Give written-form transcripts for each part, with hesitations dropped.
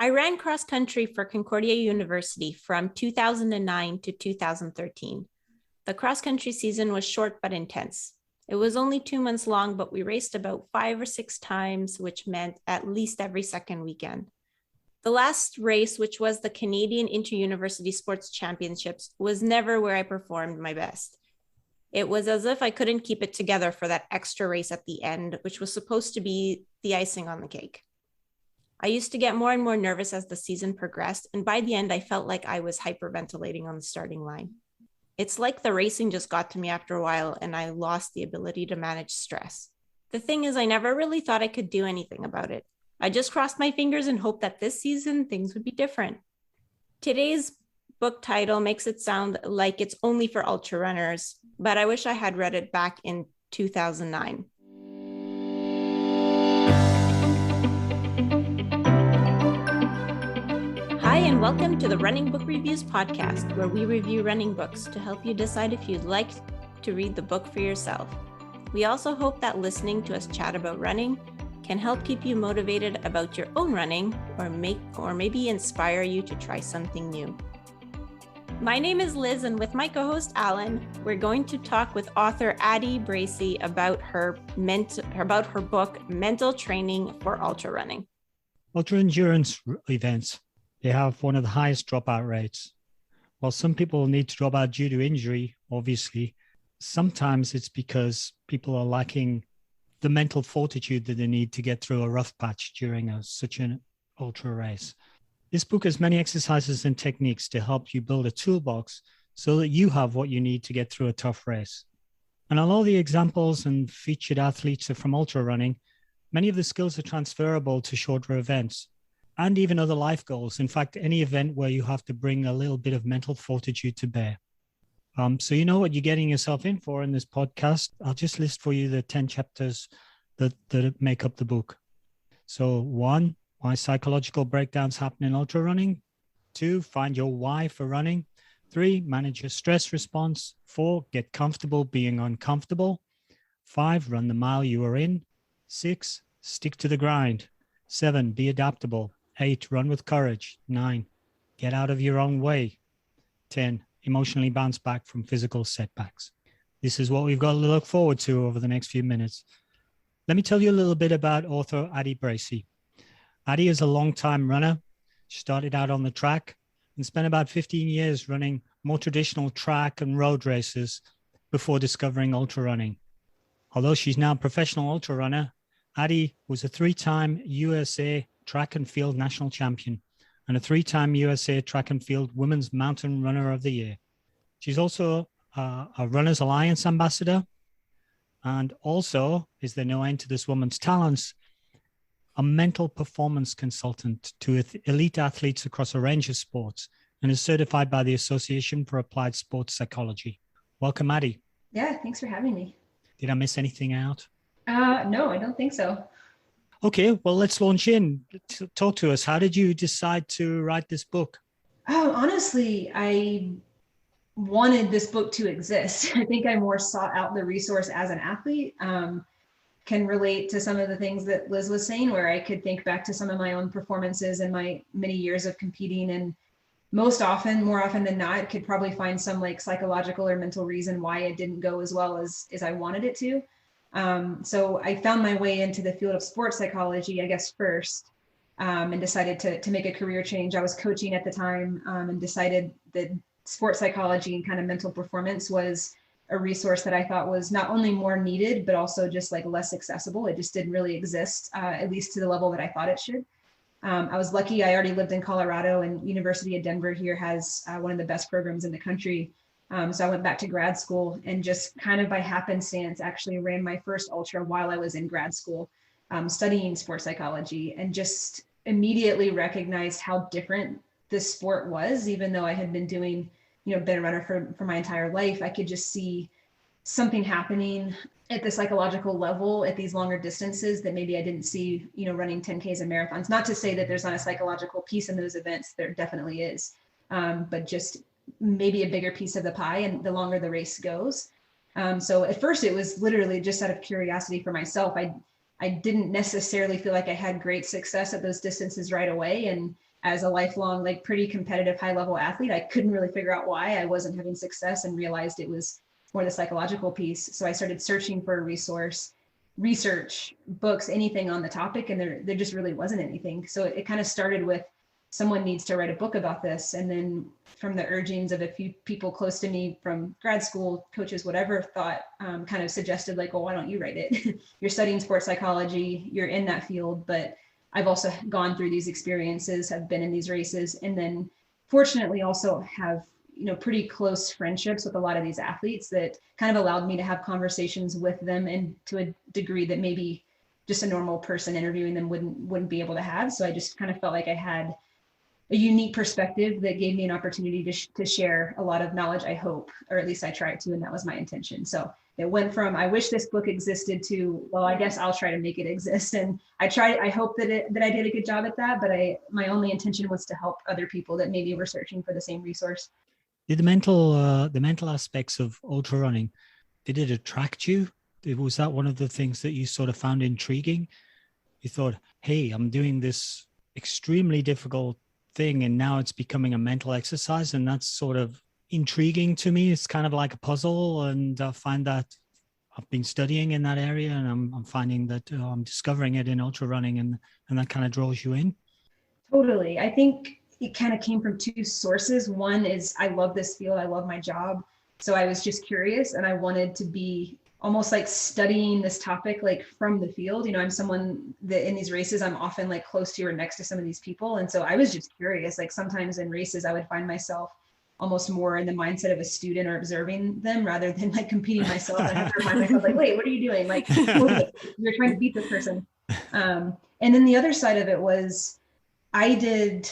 I ran cross country for Concordia University from 2009 to 2013. The cross country season was short but intense. It was only 2 months long, but we raced about 5 or 6 times, which meant at least every second weekend. The last race, which was the Canadian Inter-University Sports Championships, was never where I performed my best. It was as if I couldn't keep it together for that extra race at the end, which was supposed to be the icing on the cake. I used to get more and more nervous as the season progressed, and by the end, I felt like I was hyperventilating on the starting line. It's like the racing just got to me after a while, and I lost the ability to manage stress. The thing is, I never really thought I could do anything about it. I just crossed my fingers and hoped that this season things would be different. Today's book title makes it sound like it's only for ultra runners, but I wish I had read it back in 2009. Hi, and welcome to the Running Book Reviews podcast, where we review running books to help you decide if you'd like to read the book for yourself. We also hope that listening to us chat about running can help keep you motivated about your own running or maybe inspire you to try something new. My name is Liz, and with my co-host Alan, we're going to talk with author Addie Bracy about her book, Mental Training for Ultra Running. Ultra endurance events, they have one of the highest dropout rates. While some people need to drop out due to injury, obviously, sometimes it's because people are lacking the mental fortitude that they need to get through a rough patch during such an ultra race. This book has many exercises and techniques to help you build a toolbox so that you have what you need to get through a tough race. And although the examples and featured athletes are from ultra running, many of the skills are transferable to shorter events and even other life goals. In fact, any event where you have to bring a little bit of mental fortitude to bear. So you know what you're getting yourself in for in this podcast. I'll just list for you the 10 chapters that make up the book. So 1, why psychological breakdowns happen in ultra running. 2, find your why for running. 3, manage your stress response. 4, get comfortable being uncomfortable. 5, run the mile you are in. 6, stick to the grind. 7, be adaptable. 8, run with courage. 9, get out of your own way. 10, emotionally bounce back from physical setbacks. This is what we've got to look forward to over the next few minutes. Let me tell you a little bit about author Addie Bracy. Addie is a long-time runner. She started out on the track and spent about 15 years running more traditional track and road races before discovering ultra running. Although she's now a professional ultra runner, Addie was a 3-time USA track and field national champion and a 3-time USA Track and Field Women's Mountain Runner of the Year. She's also a Runners Alliance ambassador, and also, is there no end to this woman's talents, a mental performance consultant to elite athletes across a range of sports, and is certified by the Association for Applied Sports Psychology. Welcome, Addie. Yeah, thanks for having me. Did I miss anything out? No, I don't think so. Okay, well, let's launch in. Talk to us. How did you decide to write this book? Oh, honestly, I wanted this book to exist. I think I more sought out the resource as an athlete. Can relate to some of the things that Liz was saying, where I could think back to some of my own performances and my many years of competing. And more often than not, could probably find some like psychological or mental reason why it didn't go as well as I wanted it to. So I found my way into the field of sports psychology, I guess, first, and decided to make a career change. I was coaching at the time, and decided that sports psychology and kind of mental performance was a resource that I thought was not only more needed, but also just like less accessible. It just didn't really exist, at least to the level that I thought it should. I was lucky. I already lived in Colorado, and University of Denver here has one of the best programs in the country. So I went back to grad school and just kind of by happenstance actually ran my first ultra while I was in grad school, studying sports psychology, and just immediately recognized how different this sport was. Even though I had been doing, been a runner for my entire life, I could just see something happening at the psychological level at these longer distances that maybe I didn't see, running 10Ks and marathons. Not to say that there's not a psychological piece in those events, there definitely is, but just maybe a bigger piece of the pie and the longer the race goes. So at first it was literally just out of curiosity for myself. I didn't necessarily feel like I had great success at those distances right away. And as a lifelong, like pretty competitive, high level athlete, I couldn't really figure out why I wasn't having success and realized it was more the psychological piece. So I started searching for a research, books, anything on the topic, and there just really wasn't anything. So it kind of started with someone needs to write a book about this. And then from the urgings of a few people close to me from grad school, coaches, whatever, thought, kind of suggested like, well, why don't you write it? You're studying sports psychology, you're in that field, but I've also gone through these experiences, have been in these races, and then fortunately also have, pretty close friendships with a lot of these athletes that kind of allowed me to have conversations with them, and to a degree that maybe just a normal person interviewing them wouldn't be able to have. So I just kind of felt like I had a unique perspective that gave me an opportunity to share a lot of knowledge, I hope, or at least I tried to, and that was my intention. So it went from, I wish this book existed, to, well, I guess I'll try to make it exist. And I hope that I did a good job at that, but my only intention was to help other people that maybe were searching for the same resource. Did the mental aspects of ultra running, did it attract you? Was that one of the things that you sort of found intriguing? You thought, hey, I'm doing this extremely difficult thing, and now it's becoming a mental exercise, and that's sort of intriguing to me. It's kind of like a puzzle, and I find that I've been studying in that area, and I'm finding that I'm discovering it in ultra running, and that kind of draws you in. Totally. I think it kind of came from two sources. One is I love this field, I love my job, so I was just curious, and I wanted to be almost like studying this topic, like from the field. I'm someone that in these races, I'm often like close to or next to some of these people. And so I was just curious, like sometimes in races, I would find myself almost more in the mindset of a student or observing them rather than like competing myself. I have to remind myself like, wait, what are you doing? Like, you're trying to beat this person. And then the other side of it was I did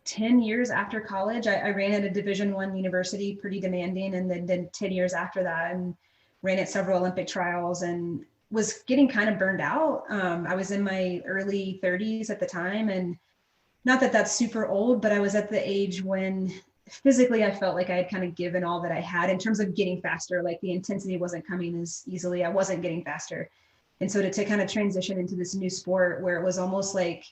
10 years after college. I ran at a Division I university, pretty demanding. And then did 10 years after that, and ran at several Olympic trials, and was getting kind of burned out. I was in my early 30s at the time, and not that that's super old, but I was at the age when physically I felt like I had kind of given all that I had in terms of getting faster. Like the intensity wasn't coming as easily. I wasn't getting faster. And so to kind of transition into this new sport where it was almost like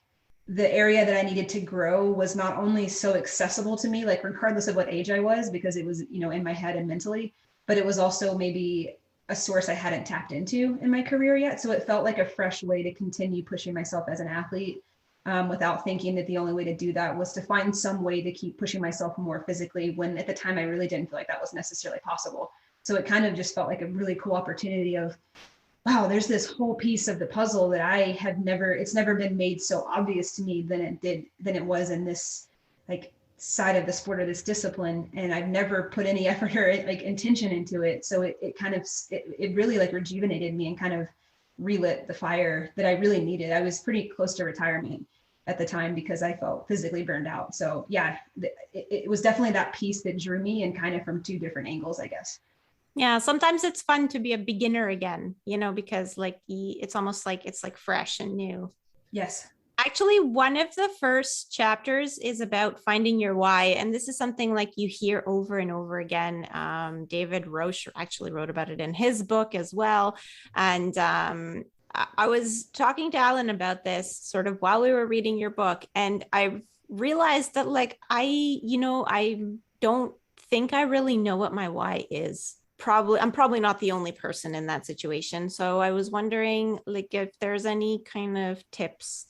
the area that I needed to grow was not only so accessible to me, like regardless of what age I was, because it was, in my head and mentally, but it was also maybe a source I hadn't tapped into in my career yet. So it felt like a fresh way to continue pushing myself as an athlete, without thinking that the only way to do that was to find some way to keep pushing myself more physically, when at the time I really didn't feel like that was necessarily possible. So it kind of just felt like a really cool opportunity of, wow, there's this whole piece of the puzzle that it's never been made so obvious to me than it was in this like side of the sport or this discipline, and I've never put any effort or like intention into it. So it kind of really like rejuvenated me and kind of relit the fire that I really needed. I was pretty close to retirement at the time because I felt physically burned out. So yeah, it was definitely that piece that drew me, and kind of from two different angles, I guess. Yeah, sometimes it's fun to be a beginner again, because like it's almost like it's like fresh and new. Yes. Actually, one of the first chapters is about finding your why. And this is something like you hear over and over again. David Roche actually wrote about it in his book as well. And I was talking to Alan about this sort of while we were reading your book. And I realized that like, I don't think I really know what my why is. I'm probably not the only person in that situation. So I was wondering like if there's any kind of tips,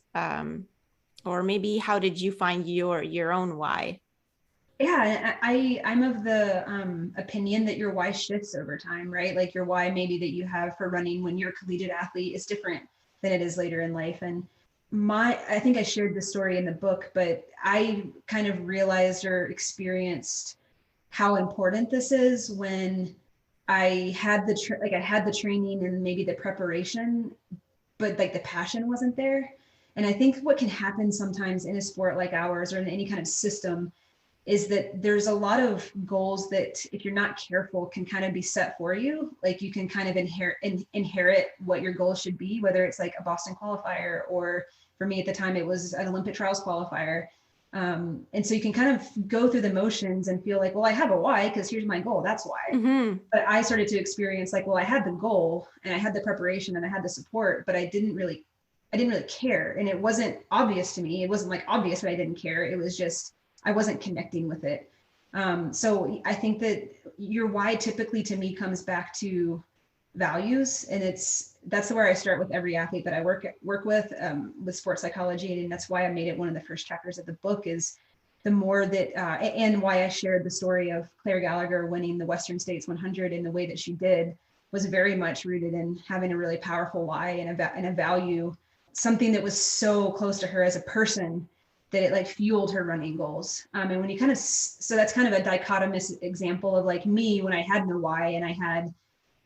or maybe how did you find your own why? Yeah, I'm of the opinion that your why shifts over time, right? Like your why maybe that you have for running when you're a collegiate athlete is different than it is later in life. And I think I shared this story in the book, but I kind of realized or experienced how important this is when I had the training and maybe the preparation, but like the passion wasn't there. And I think what can happen sometimes in a sport like ours or in any kind of system is that there's a lot of goals that if you're not careful can kind of be set for you. Like you can kind of inherit what your goal should be, whether it's like a Boston qualifier, or for me at the time, it was an Olympic trials qualifier. And so you can kind of go through the motions and feel like, well, I have a why because here's my goal. That's why. Mm-hmm. But I started to experience like, well, I had the goal and I had the preparation and I had the support, but I didn't I didn't really care. And it wasn't obvious to me. It wasn't like obvious that I didn't care. It was just, I wasn't connecting with it. So I think that your why typically to me comes back to values. And that's where I start with every athlete that I work with sports psychology. And that's why I made it one of the first chapters of the book, is the more that, and why I shared the story of Claire Gallagher winning the Western States 100 in the way that she did, was very much rooted in having a really powerful why and a value, something that was so close to her as a person that it like fueled her running goals. And when you so that's kind of a dichotomous example of like me when I had no why and I had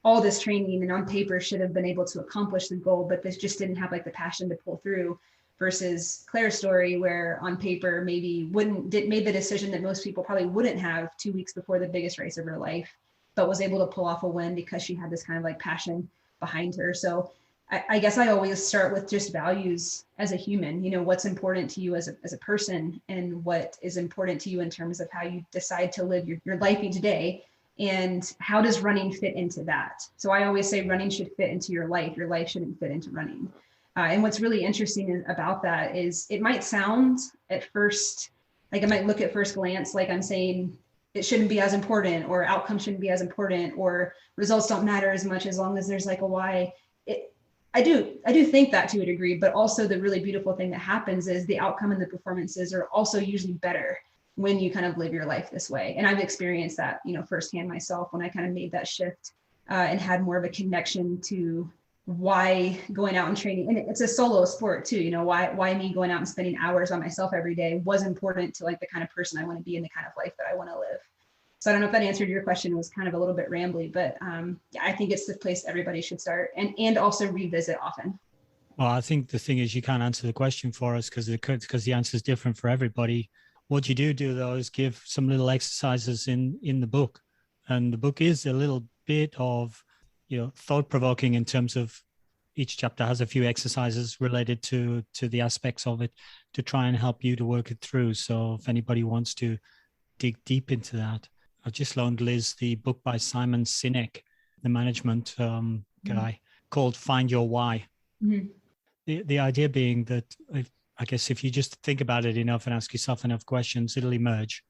all this training and on paper should have been able to accomplish the goal, but this just didn't have like the passion to pull through, versus Claire's story where on paper maybe made the decision that most people probably wouldn't have 2 weeks before the biggest race of her life, but was able to pull off a win because she had this kind of like passion behind her. So I guess I always start with just values as a human, what's important to you as a person, and what is important to you in terms of how you decide to live your life each day. And how does running fit into that? So I always say running should fit into your life. Your life shouldn't fit into running. And what's really interesting about that is it might sound at first, like it might look at first glance like I'm saying it shouldn't be as important, or outcomes shouldn't be as important, or results don't matter as much as long as there's like a why. I do think that to a degree, but also the really beautiful thing that happens is the outcome and the performances are also usually better when you kind of live your life this way. And I've experienced that, firsthand myself when I kind of made that shift and had more of a connection to why going out and training. And it's a solo sport too, why me going out and spending hours on myself every day was important to like the kind of person I want to be and the kind of life that I want to live. So I don't know if that answered your question. It was kind of a little bit rambly, but yeah, I think it's the place everybody should start and also revisit often. Well, I think the thing is you can't answer the question for us because the answer is different for everybody. What you do though is give some little exercises in the book, and the book is a little bit of thought-provoking in terms of each chapter has a few exercises related to the aspects of it to try and help you to work it through. So if anybody wants to dig deep into that, I just loaned Liz the book by Simon Sinek, the management guy, called Find Your Why. Mm-hmm. The idea being that I guess if you just think about it enough and ask yourself enough questions, it'll emerge,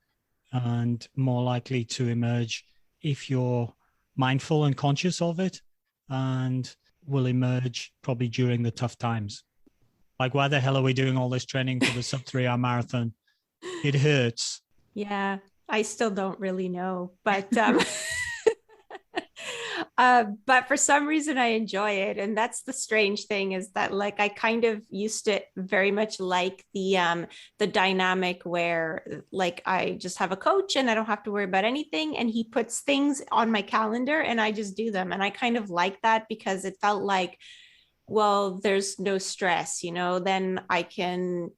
and more likely to emerge if you're mindful and conscious of it, and will emerge probably during the tough times. Like, why the hell are we doing all this training for the sub 3-hour marathon? It hurts. Yeah, I still don't really know, but but for some reason I enjoy it. And that's the strange thing, is that like I kind of used to very much like the dynamic where like I just have a coach and I don't have to worry about anything, and he puts things on my calendar and I just do them. And I kind of like that because it felt like, well, there's no stress, then I can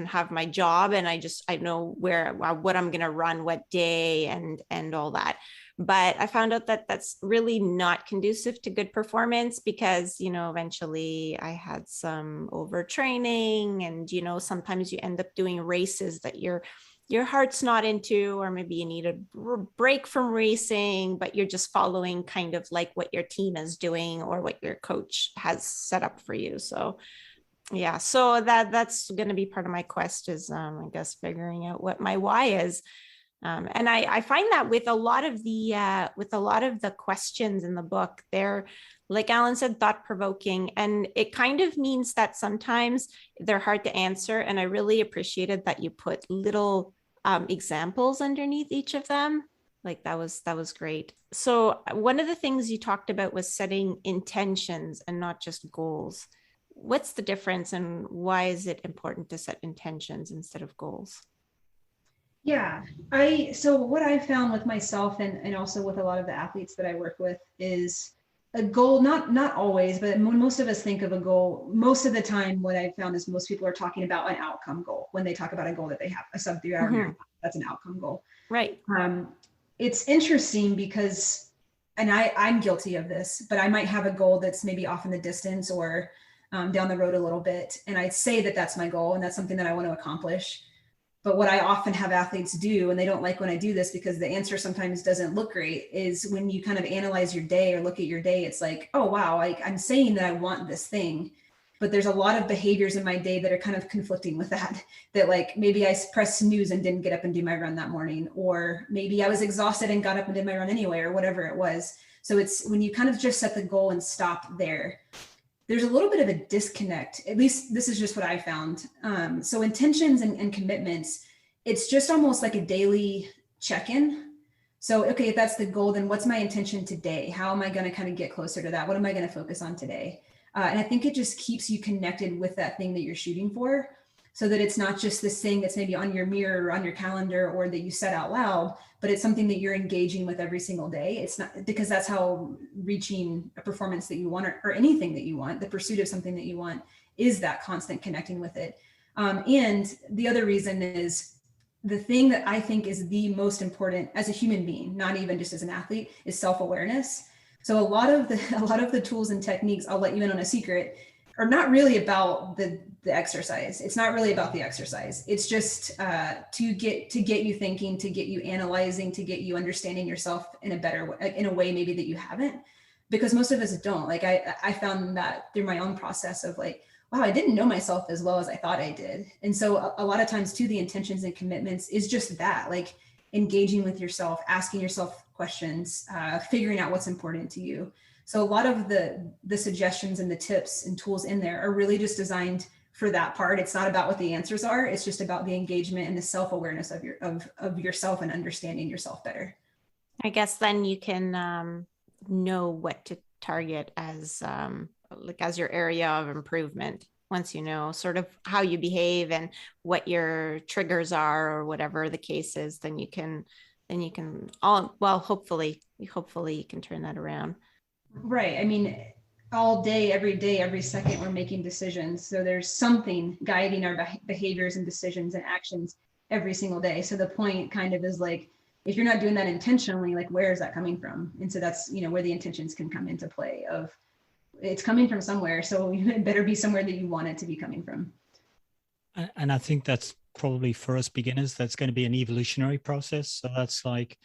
have my job and I know what I'm going to run, what day and all that. But I found out that that's really not conducive to good performance because, eventually I had some overtraining and, sometimes you end up doing races that your heart's not into, or maybe you need a break from racing, but you're just following kind of like what your team is doing or what your coach has set up for you. So yeah, so that's going to be part of my quest is, I guess, figuring out what my why is. And I find that with a lot of the questions in the book, they're, like Alan said, thought-provoking, and it kind of means that sometimes they're hard to answer. And I really appreciated that you put little examples underneath each of them. Like that was great. So one of the things you talked about was setting intentions and not just goals. What's the difference, and why is it important to set intentions instead of goals? Yeah, so what I found with myself and also with a lot of the athletes that I work with is a goal, not always, but when most of us think of a goal, most of the time what I've found is most people are talking about an outcome goal. When they talk about a goal that they have, a sub 3-hour marathon, that's an outcome goal. Right. It's interesting because, and I'm guilty of this, but I might have a goal that's maybe off in the distance or down the road a little bit. And I'd say that that's my goal and that's something that I want to accomplish. But what I often have athletes do, and they don't like when I do this because the answer sometimes doesn't look great, is when you kind of analyze your day or look at your day, it's like, oh, wow, I'm saying that I want this thing, but there's a lot of behaviors in my day that are kind of conflicting with that, that like maybe I pressed snooze and didn't get up and do my run that morning, or maybe I was exhausted and got up and did my run anyway, or whatever it was. So it's when you kind of just set the goal and stop there, there's a little bit of a disconnect. At least this is just what I found. So intentions and commitments, it's just almost like a daily check-in. So, okay, if that's the goal, then what's my intention today? How am I going to kind of get closer to that? What am I going to focus on today? And I think it just keeps you connected with that thing that you're shooting for, so that it's not just this thing that's maybe on your mirror or on your calendar or that you said out loud, but it's something that you're engaging with every single day. It's not, because that's how reaching a performance that you want, or anything that you want, the pursuit of something that you want, is that constant connecting with it. And the other reason is, the thing that I think is the most important as a human being, not even just as an athlete, is self-awareness. So a lot of the tools and techniques, I'll let you in on a secret, are not really about the exercise. It's not really about the exercise. It's just to get you thinking, to get you analyzing, to get you understanding yourself in a better way, in a way maybe that you haven't, because most of us don't. Like I found that through my own process of like, wow, I didn't know myself as well as I thought I did. And so a lot of times too, the intentions and commitments is just that, like engaging with yourself, asking yourself questions, figuring out what's important to you. So a lot of the suggestions and the tips and tools in there are really just designed for that part. It's not about what the answers are. It's just about the engagement and the self-awareness of yourself and understanding yourself better. I guess then you can know what to target as your area of improvement. Once you know sort of how you behave and what your triggers are, or whatever the case is, then you can hopefully you can turn that around. Right. I mean, all day, every second, we're making decisions. So there's something guiding our behaviors and decisions and actions every single day. So the point kind of is like, if you're not doing that intentionally, like, where is that coming from? And so that's, where the intentions can come into play of, it's coming from somewhere. So it better be somewhere that you want it to be coming from. And I think that's probably for us beginners, that's going to be an evolutionary process. So that's like,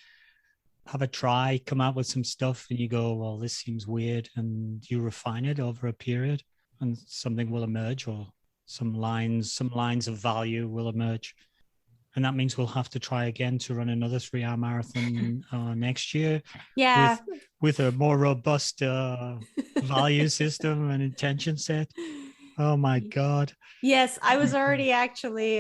have a try, come out with some stuff, and you go, well, this seems weird, and you refine it over a period, and something will emerge, or some lines of value will emerge. And that means we'll have to try again to run another 3-hour marathon next year. Yeah. With a more robust value system and intention set. Oh my God. Yes, I was already actually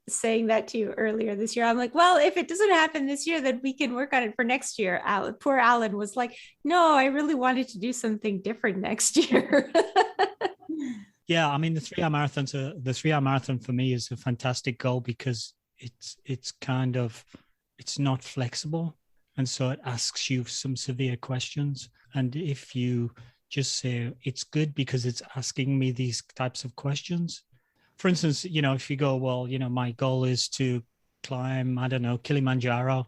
saying that to you earlier this year. I'm like, well, if it doesn't happen this year, then we can work on it for next year. Poor Alan was like, no, I really wanted to do something different next year. Yeah, I mean, the 3-hour marathon for me is a fantastic goal, because it's not flexible. And so it asks you some severe questions. And if you just say it's good because it's asking me these types of questions. For instance, if you go, well, my goal is to climb, I don't know, Kilimanjaro.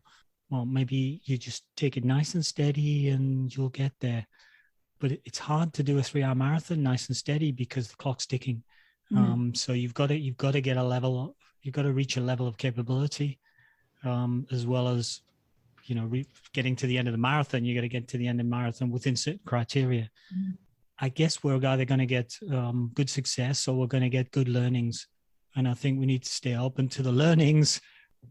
Well, maybe you just take it nice and steady and you'll get there. But it's hard to do a 3-hour marathon nice and steady because the clock's ticking. Mm-hmm. So you've got to get a level, you've got to reach a level of capability, as well as getting to the end of the marathon. You got to get to the end of the marathon within certain criteria. Mm. I guess we're either going to get good success, or we're going to get good learnings. And I think we need to stay open to the learnings,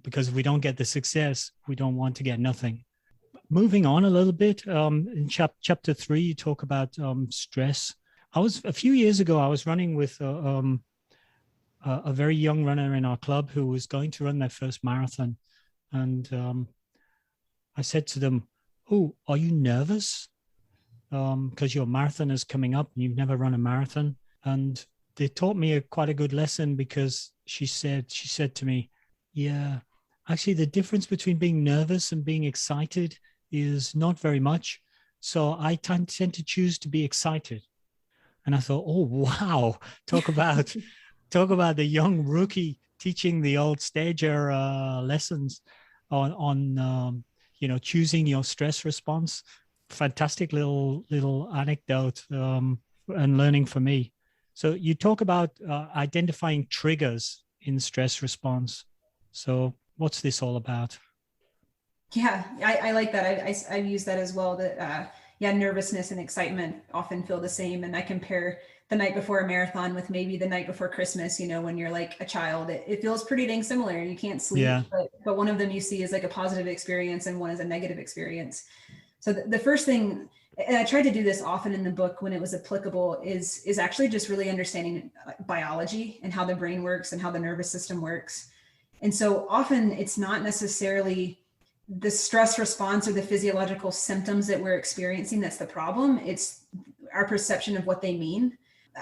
because if we don't get the success, we don't want to get nothing. Moving on a little bit, in chapter 3, you talk about stress. A few years ago, I was running with a very young runner in our club who was going to run their first marathon. And I said to them, "Oh, are you nervous? Because your marathon is coming up and you've never run a marathon." And they taught me quite a good lesson, because she said to me, "Yeah, actually the difference between being nervous and being excited is not very much. So I tend to choose to be excited." And I thought, oh, wow, talk about the young rookie teaching the old stager lessons on choosing your stress response. Fantastic little anecdote and learning for me. So you talk about identifying triggers in stress response. So what's this all about? Yeah, I like that. I've used that as well. That yeah, nervousness and excitement often feel the same. And I compare the night before a marathon with maybe the night before Christmas, when you're like a child, it feels pretty dang similar. You can't sleep, Yeah. but one of them you see is like a positive experience and one is a negative experience. So the first thing, and I tried to do this often in the book when it was applicable, is actually just really understanding biology and how the brain works and how the nervous system works. And so often it's not necessarily the stress response or the physiological symptoms that we're experiencing that's the problem. It's our perception of what they mean.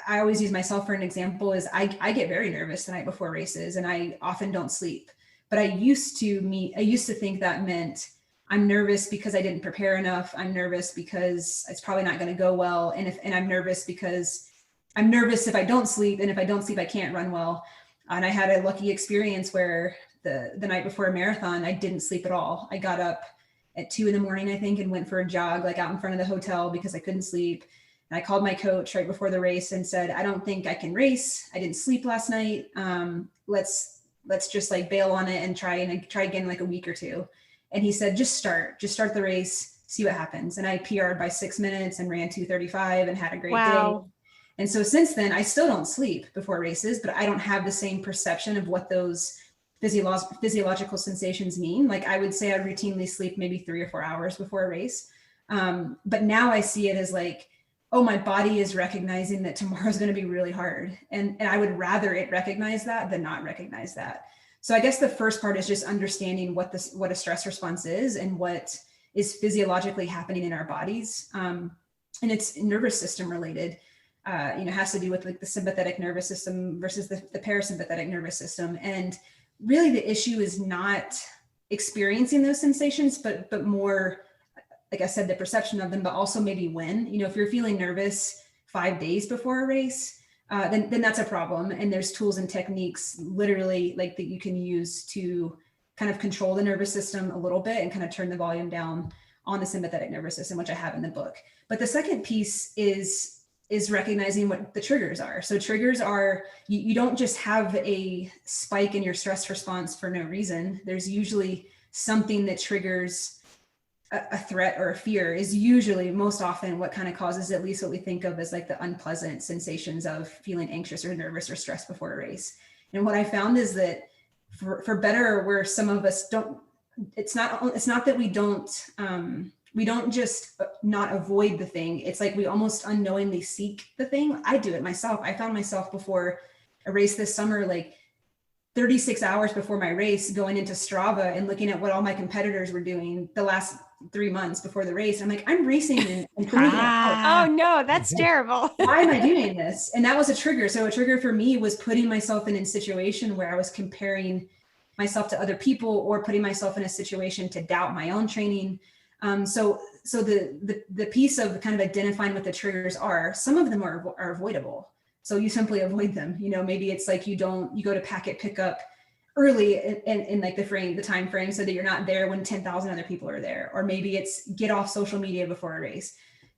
I always use myself for an example is I get very nervous the night before races and I often don't sleep. But I used to think that meant I'm nervous because I didn't prepare enough. I'm nervous because it's probably not going to go well. And I'm nervous because I'm nervous if I don't sleep. And if I don't sleep, I can't run well. And I had a lucky experience where the night before a marathon, I didn't sleep at all. I got up at 2 a.m, I think, and went for a jog, like out in front of the hotel because I couldn't sleep. And I called my coach right before the race and said, I don't think I can race. I didn't sleep last night. Let's just like bail on it and try again in like a week or two. And he said, just start the race, see what happens. And I PR'd by 6 minutes and ran 2:35 and had a great day. And so since then, I still don't sleep before races, but I don't have the same perception of what those physiological sensations mean. Like I would say I routinely sleep maybe 3 or 4 hours before a race. But now I see it as like, oh, my body is recognizing that tomorrow's going to be really hard. And I would rather it recognize that than not recognize that. So I guess the first part is just understanding what a stress response is and what is physiologically happening in our bodies. And it's nervous system related. Has to do with like the sympathetic nervous system versus the parasympathetic nervous system. And really the issue is not experiencing those sensations, but more, like I said, the perception of them, but also maybe when, if you're feeling nervous 5 days before a race, then that's a problem. And there's tools and techniques literally like that you can use to kind of control the nervous system a little bit and kind of turn the volume down on the sympathetic nervous system, which I have in the book. But the second piece is recognizing what the triggers are. So triggers are, you don't just have a spike in your stress response for no reason. There's usually something that triggers a threat or a fear is usually most often what kind of causes at least what we think of as like the unpleasant sensations of feeling anxious or nervous or stressed before a race. And what I found is that for better or worse, some of us don't, it's not that we don't just not avoid the thing. It's like we almost unknowingly seek the thing. I do it myself. I found myself before a race this summer, like 36 hours before my race, going into Strava and looking at what all my competitors were doing the last 3 months before the race. I'm like, I'm racing and oh no, that's terrible. Why am I doing this? And that was a trigger. So a trigger for me was putting myself in a situation where I was comparing myself to other people or putting myself in a situation to doubt my own training. So the piece of kind of identifying what the triggers are, some of them are avoidable. So you simply avoid them. Maybe it's like you go to packet pickup early in like the time frame so that you're not there when 10,000 other people are there. Or maybe it's get off social media before a race.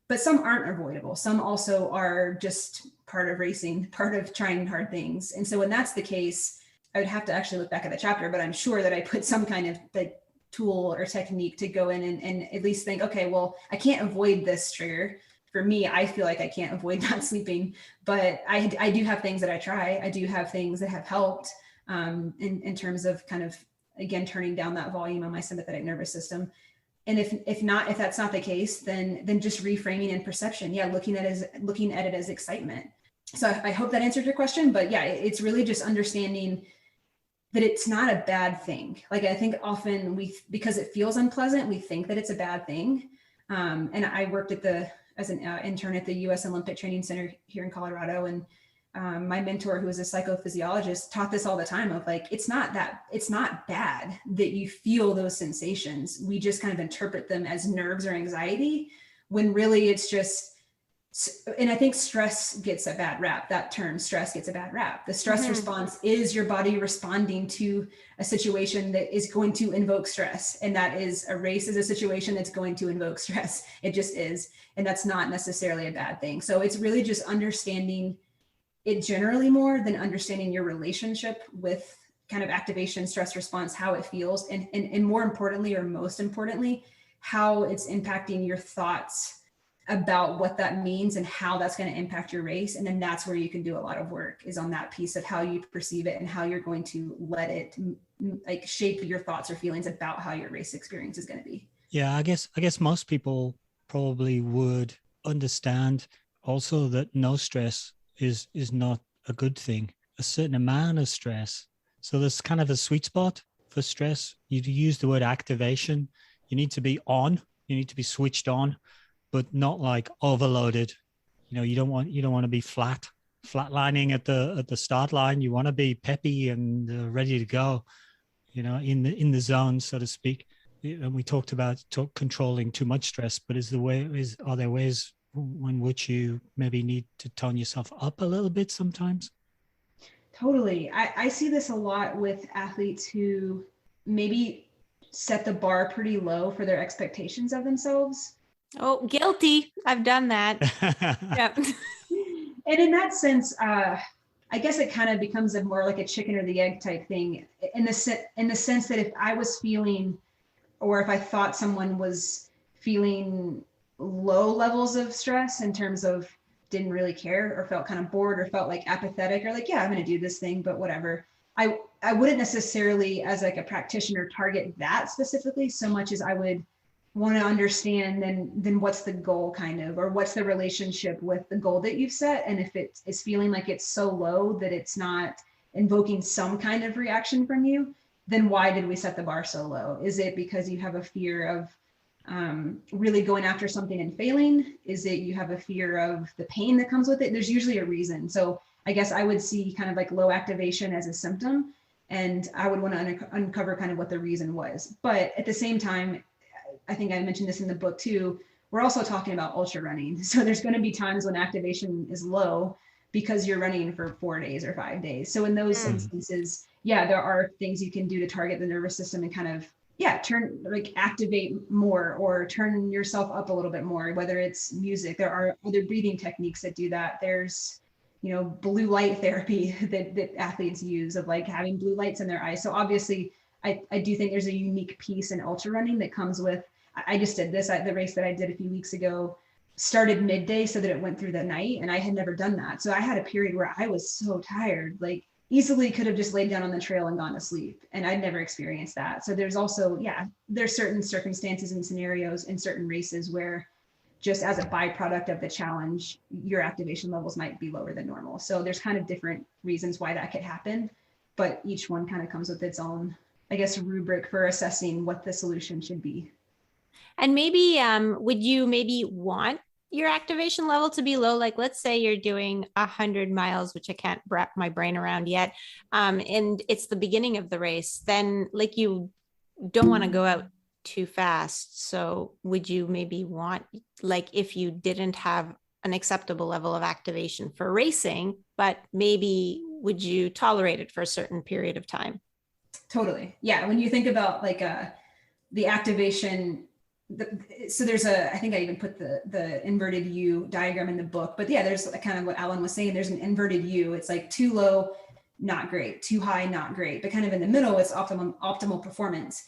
But some aren't avoidable. Some also are just part of racing, part of trying hard things. And so when that's the case, I would have to actually look back at the chapter, but I'm sure that I put some kind of like tool or technique to go in and at least think, okay, well, I can't avoid this trigger. For me, I feel like I can't avoid not sleeping, but I do have things that I try. I do have things that have helped in terms of kind of, again, turning down that volume on my sympathetic nervous system. And if that's not the case, then just reframing and perception. Yeah, looking at it as excitement. So I hope that answered your question, but yeah, it's really just understanding that it's not a bad thing. Like I think often because it feels unpleasant, we think that it's a bad thing. And I worked as an intern at the U.S. Olympic Training Center here in Colorado, and my mentor, who was a psychophysiologist, taught this all the time of like, it's not bad that you feel those sensations. We just kind of interpret them as nerves or anxiety, when really it's just, and I think stress gets a bad rap. That term, stress, gets a bad rap. The stress response is your body responding to a situation that is going to invoke stress. And that is, a race is a situation that's going to invoke stress. It just is. And that's not necessarily a bad thing. So it's really just understanding it generally more than understanding your relationship with kind of activation, stress response, how it feels, and more importantly, or most importantly, how it's impacting your thoughts about what that means and how that's going to impact your race. And then that's where you can do a lot of work, is on that piece of how you perceive it and how you're going to let it like shape your thoughts or feelings about how your race experience is going to be. Yeah, I guess most people probably would understand also that no stress is not a good thing. A certain amount of stress. So there's kind of a sweet spot for stress. You use the word activation. You need to be on. You need to be switched on, but not like overloaded. You don't want to be flatlining at the start line. You want to be peppy and ready to go. In the zone, so to speak. And we talked about controlling too much stress, but are there ways in which you maybe need to tone yourself up a little bit sometimes? Totally. I see this a lot with athletes who maybe set the bar pretty low for their expectations of themselves. Oh, guilty. I've done that. Yep. And in that sense, I guess it kind of becomes more like a chicken or the egg type thing, in the sense that if I was feeling, or if I thought someone was feeling low levels of stress in terms of didn't really care or felt kind of bored or felt like apathetic or like, yeah, I'm going to do this thing, but whatever. I wouldn't necessarily, as like a practitioner, target that specifically so much as I would want to understand then what's the goal kind of, or what's the relationship with the goal that you've set. And if it is feeling like it's so low that it's not invoking some kind of reaction from you, then why did we set the bar so low? Is it because you have a fear of really going after something and failing? Is it you have a fear of the pain that comes with it? There's usually a reason. So I guess I would see kind of like low activation as a symptom, and I would want to uncover kind of what the reason was. But at the same time, I think I mentioned this in the book too, we're also talking about ultra running. So there's going to be times when activation is low because you're running for 4 days or 5 days. So in those instances, yeah, there are things you can do to target the nervous system and kind of, activate more or turn yourself up a little bit more, whether it's music. There are other breathing techniques that do that. There's, blue light therapy that athletes use, of like having blue lights in their eyes. So obviously I do think there's a unique piece in ultra running that comes with, I just did this at the race that I did a few weeks ago, started midday so that it went through the night. And I had never done that. So I had a period where I was so tired, like easily could have just laid down on the trail and gone to sleep. And I'd never experienced that. So there's also, there's certain circumstances and scenarios in certain races where just as a byproduct of the challenge, your activation levels might be lower than normal. So there's kind of different reasons why that could happen, but each one kind of comes with its own, I guess, rubric for assessing what the solution should be. And maybe, would you maybe want your activation level to be low? Like, let's say you're doing 100 miles, which I can't wrap my brain around yet. And it's the beginning of the race. Then like you don't want to go out too fast. So would you maybe want, like, if you didn't have an acceptable level of activation for racing, but maybe would you tolerate it for a certain period of time? Totally. Yeah. When you think about like the activation, so there's I think I even put the inverted U diagram in the book, but yeah, there's kind of what Alan was saying. There's an inverted U. It's like too low, not great, too high, not great, but kind of in the middle, it's optimal performance.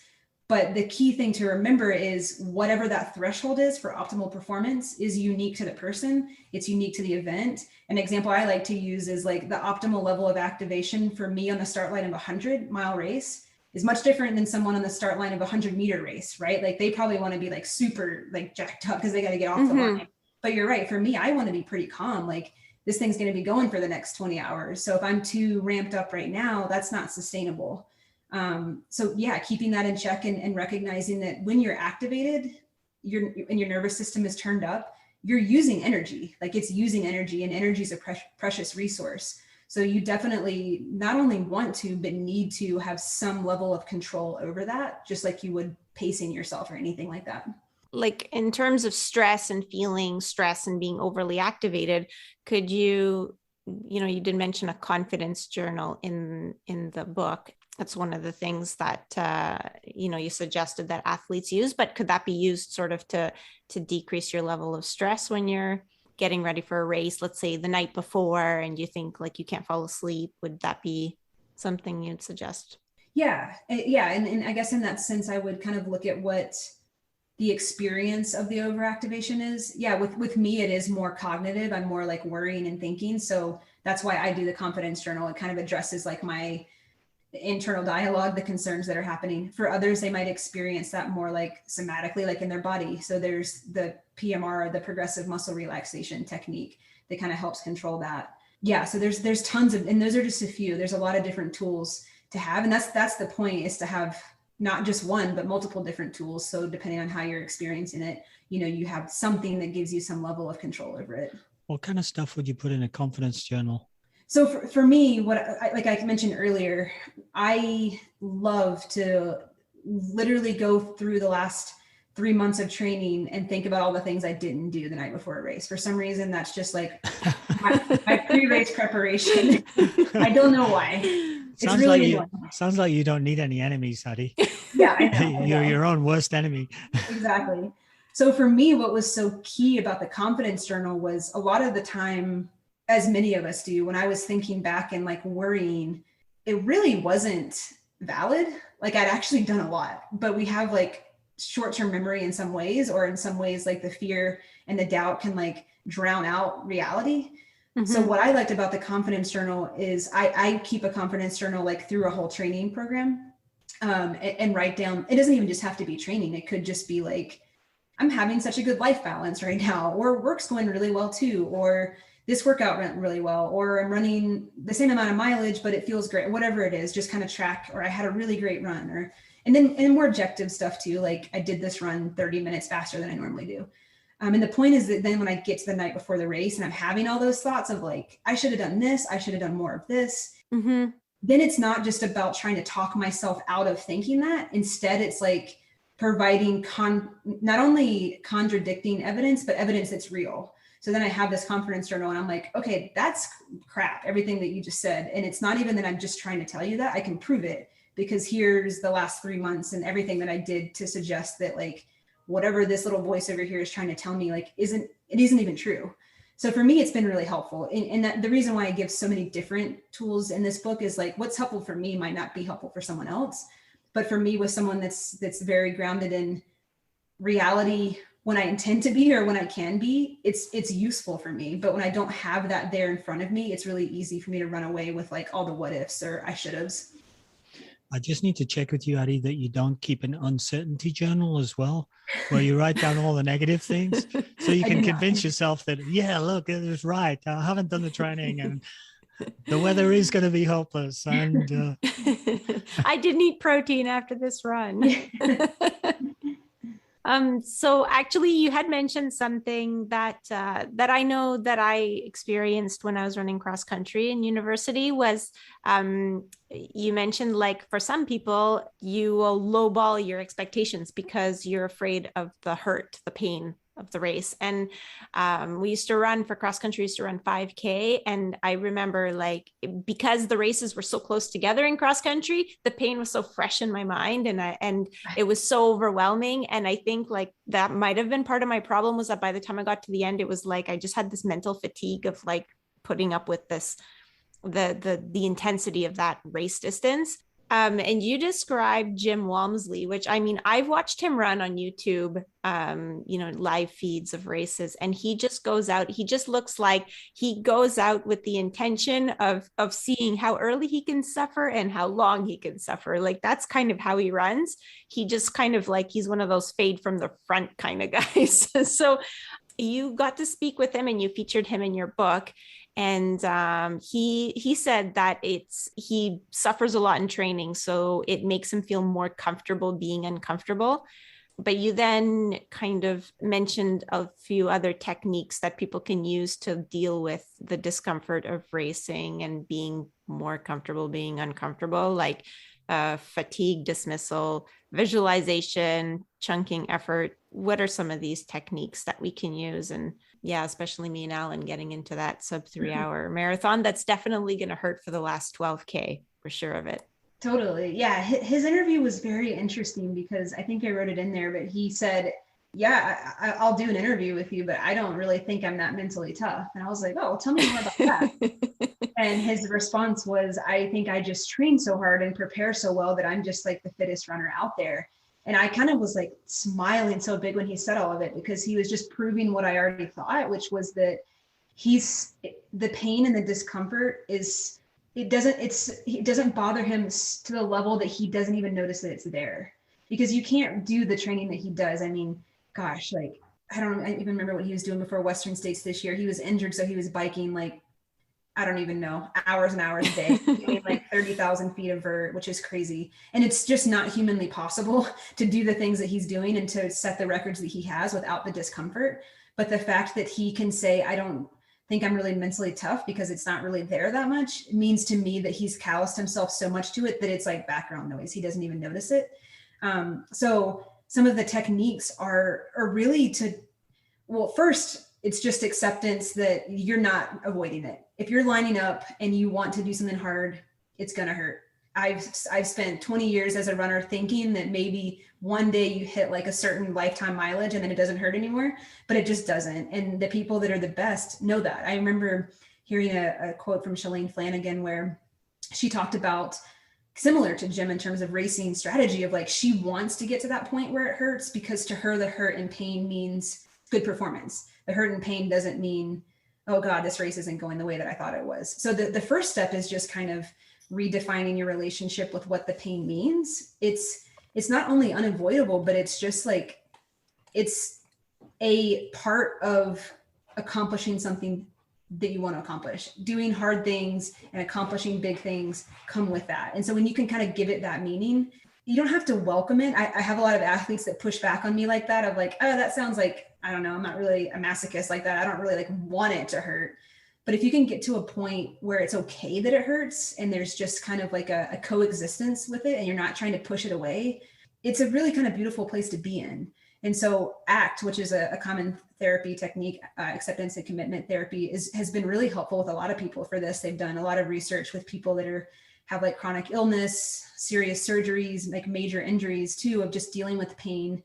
But the key thing to remember is whatever that threshold is for optimal performance is unique to the person. It's unique to the event. An example I like to use is like the optimal level of activation for me on the start line of a 100-mile race is much different than someone on the start line of a 100-meter race, right? Like they probably want to be like super like jacked up because they got to get off the line. But you're right. For me, I want to be pretty calm. Like this thing's going to be going for the next 20 hours. So if I'm too ramped up right now, that's not sustainable. So yeah, keeping that in check and recognizing that when you're activated, your nervous system is turned up, you're using energy, like it's using energy, and energy is a precious resource. So you definitely not only want to, but need to have some level of control over that, just like you would pacing yourself or anything like that. Like in terms of stress and feeling stress and being overly activated, could you did mention a confidence journal in the book. That's one of the things that, you suggested that athletes use, but could that be used sort of to decrease your level of stress when you're getting ready for a race, let's say the night before, and you think like you can't fall asleep? Would that be something you'd suggest? Yeah. And I guess in that sense, I would kind of look at what the experience of the overactivation is. Yeah, with me, it is more cognitive. I'm more like worrying and thinking. So that's why I do the confidence journal. It kind of addresses like my internal dialogue, the concerns that are happening. For others, they might experience that more like somatically, like in their body. So there's the PMR, the progressive muscle relaxation technique that kind of helps control that. Yeah, so there's tons of, and those are just a few. There's a lot of different tools to have, and that's the point, is to have not just one, but multiple different tools. So depending on how you're experiencing it, you have something that gives you some level of control over it. What kind of stuff would you put in a confidence journal? So for me, like I mentioned earlier, I love to literally go through the last 3 months of training and think about all the things I didn't do the night before a race. For some reason, that's just like my pre-race preparation. I don't know why. Sounds like you don't need any enemies, Addie. Yeah, I know. You're your own worst enemy. Exactly. So for me, what was so key about the confidence journal was a lot of the time, as many of us do, when I was thinking back and like worrying, it really wasn't valid. Like I'd actually done a lot, but we have like short-term memory in some ways, or in some ways, like the fear and the doubt can like drown out reality. Mm-hmm. So what I liked about the confidence journal is I keep a confidence journal like through a whole training program, and write down, it doesn't even just have to be training. It could just be like, I'm having such a good life balance right now, or work's going really well too, or this workout went really well, or I'm running the same amount of mileage, but it feels great, whatever it is, just kind of track, or I had a really great run, and more objective stuff too. Like I did this run 30 minutes faster than I normally do. And the point is that then when I get to the night before the race and I'm having all those thoughts of like, I should have done this, I should have done more of this. Mm-hmm. Then it's not just about trying to talk myself out of thinking that. Instead, it's like providing not only contradicting evidence, but evidence that's real. So then I have this confidence journal and I'm like, okay, that's crap, everything that you just said. And it's not even that I'm just trying to tell you that, I can prove it, because here's the last 3 months and everything that I did to suggest that like, whatever this little voice over here is trying to tell me, like, isn't even true. So for me, it's been really helpful. And that the reason why I give so many different tools in this book is like, what's helpful for me might not be helpful for someone else. But for me, with someone that's very grounded in reality, when I intend to be or when I can be, it's useful for me. But when I don't have that there in front of me, it's really easy for me to run away with like all the what ifs or I should have's. I just need to check with you, Addie, that you don't keep an uncertainty journal as well, where you write down all the negative things, so you can convince yourself that, yeah, look, it was right. I haven't done the training and the weather is going to be hopeless. And I didn't eat protein after this run. So actually you had mentioned something that I know that I experienced when I was running cross country in university was, you mentioned like for some people, you will lowball your expectations because you're afraid of the hurt, the pain of the race. And we used to run for cross country, used to run 5K. And I remember like, because the races were so close together in cross country, the pain was so fresh in my mind and it was so overwhelming. And I think like that might've been part of my problem, was that by the time I got to the end, it was like, I just had this mental fatigue of like putting up with this, the intensity of that race distance. And you described Jim Walmsley, which I mean, I've watched him run on YouTube, live feeds of races, and he just goes out. He just looks like he goes out with the intention of seeing how early he can suffer and how long he can suffer. Like that's kind of how he runs. He just kind of like, he's one of those fade from the front kind of guys. So you got to speak with him and you featured him in your book. And he said that he suffers a lot in training, so it makes him feel more comfortable being uncomfortable. But you then kind of mentioned a few other techniques that people can use to deal with the discomfort of racing and being more comfortable being uncomfortable, like fatigue dismissal, visualization, chunking effort. What are some of these techniques that we can use? And yeah, especially me and Alan getting into that sub 3 hour marathon, that's definitely going to hurt for the last 12K, for sure of it. Totally. Yeah. His interview was very interesting because I think I wrote it in there, but he said, yeah, I'll do an interview with you, but I don't really think I'm that mentally tough. And I was like, oh, well, tell me more about that. And his response was, I think I just train so hard and prepare so well that I'm just like the fittest runner out there. And I kind of was like smiling so big when he said all of it, because he was just proving what I already thought, which was that the pain and the discomfort it doesn't bother him to the level that he doesn't even notice that it's there, because you can't do the training that he does. I mean, gosh, like, I even remember what he was doing before Western States this year. He was injured, so he was biking like, I don't even know, hours and hours a day, doing like 30,000 feet of vert, which is crazy. And it's just not humanly possible to do the things that he's doing and to set the records that he has without the discomfort. But the fact that he can say, I don't think I'm really mentally tough because it's not really there that much, means to me that he's calloused himself so much to it that it's like background noise. He doesn't even notice it. So some of the techniques are really well, first, it's just acceptance that you're not avoiding it. If you're lining up and you want to do something hard, it's going to hurt. I've spent 20 years as a runner thinking that maybe one day you hit like a certain lifetime mileage and then it doesn't hurt anymore, but it just doesn't. And the people that are the best know that. I remember hearing a quote from Shalane Flanagan where she talked about, similar to Jim in terms of racing strategy, of like, she wants to get to that point where it hurts, because to her, the hurt and pain means good performance. The hurt and pain doesn't mean, oh God, this race isn't going the way that I thought it was. So the first step is just kind of redefining your relationship with what the pain means. It's not only unavoidable, but it's just like, it's a part of accomplishing something that you want to accomplish. Doing hard things and accomplishing big things come with that. And so when you can kind of give it that meaning, you don't have to welcome it. I have a lot of athletes that push back on me like that, of like, oh, that sounds like, I don't know, I'm not really a masochist like that. I don't really like want it to hurt. But if you can get to a point where it's okay that it hurts, and there's just kind of like a coexistence with it, and you're not trying to push it away, it's a really kind of beautiful place to be in. And so ACT, which is a common therapy technique, acceptance and commitment therapy, has been really helpful with a lot of people for this. They've done a lot of research with people that have like chronic illness, serious surgeries, like major injuries too, of just dealing with pain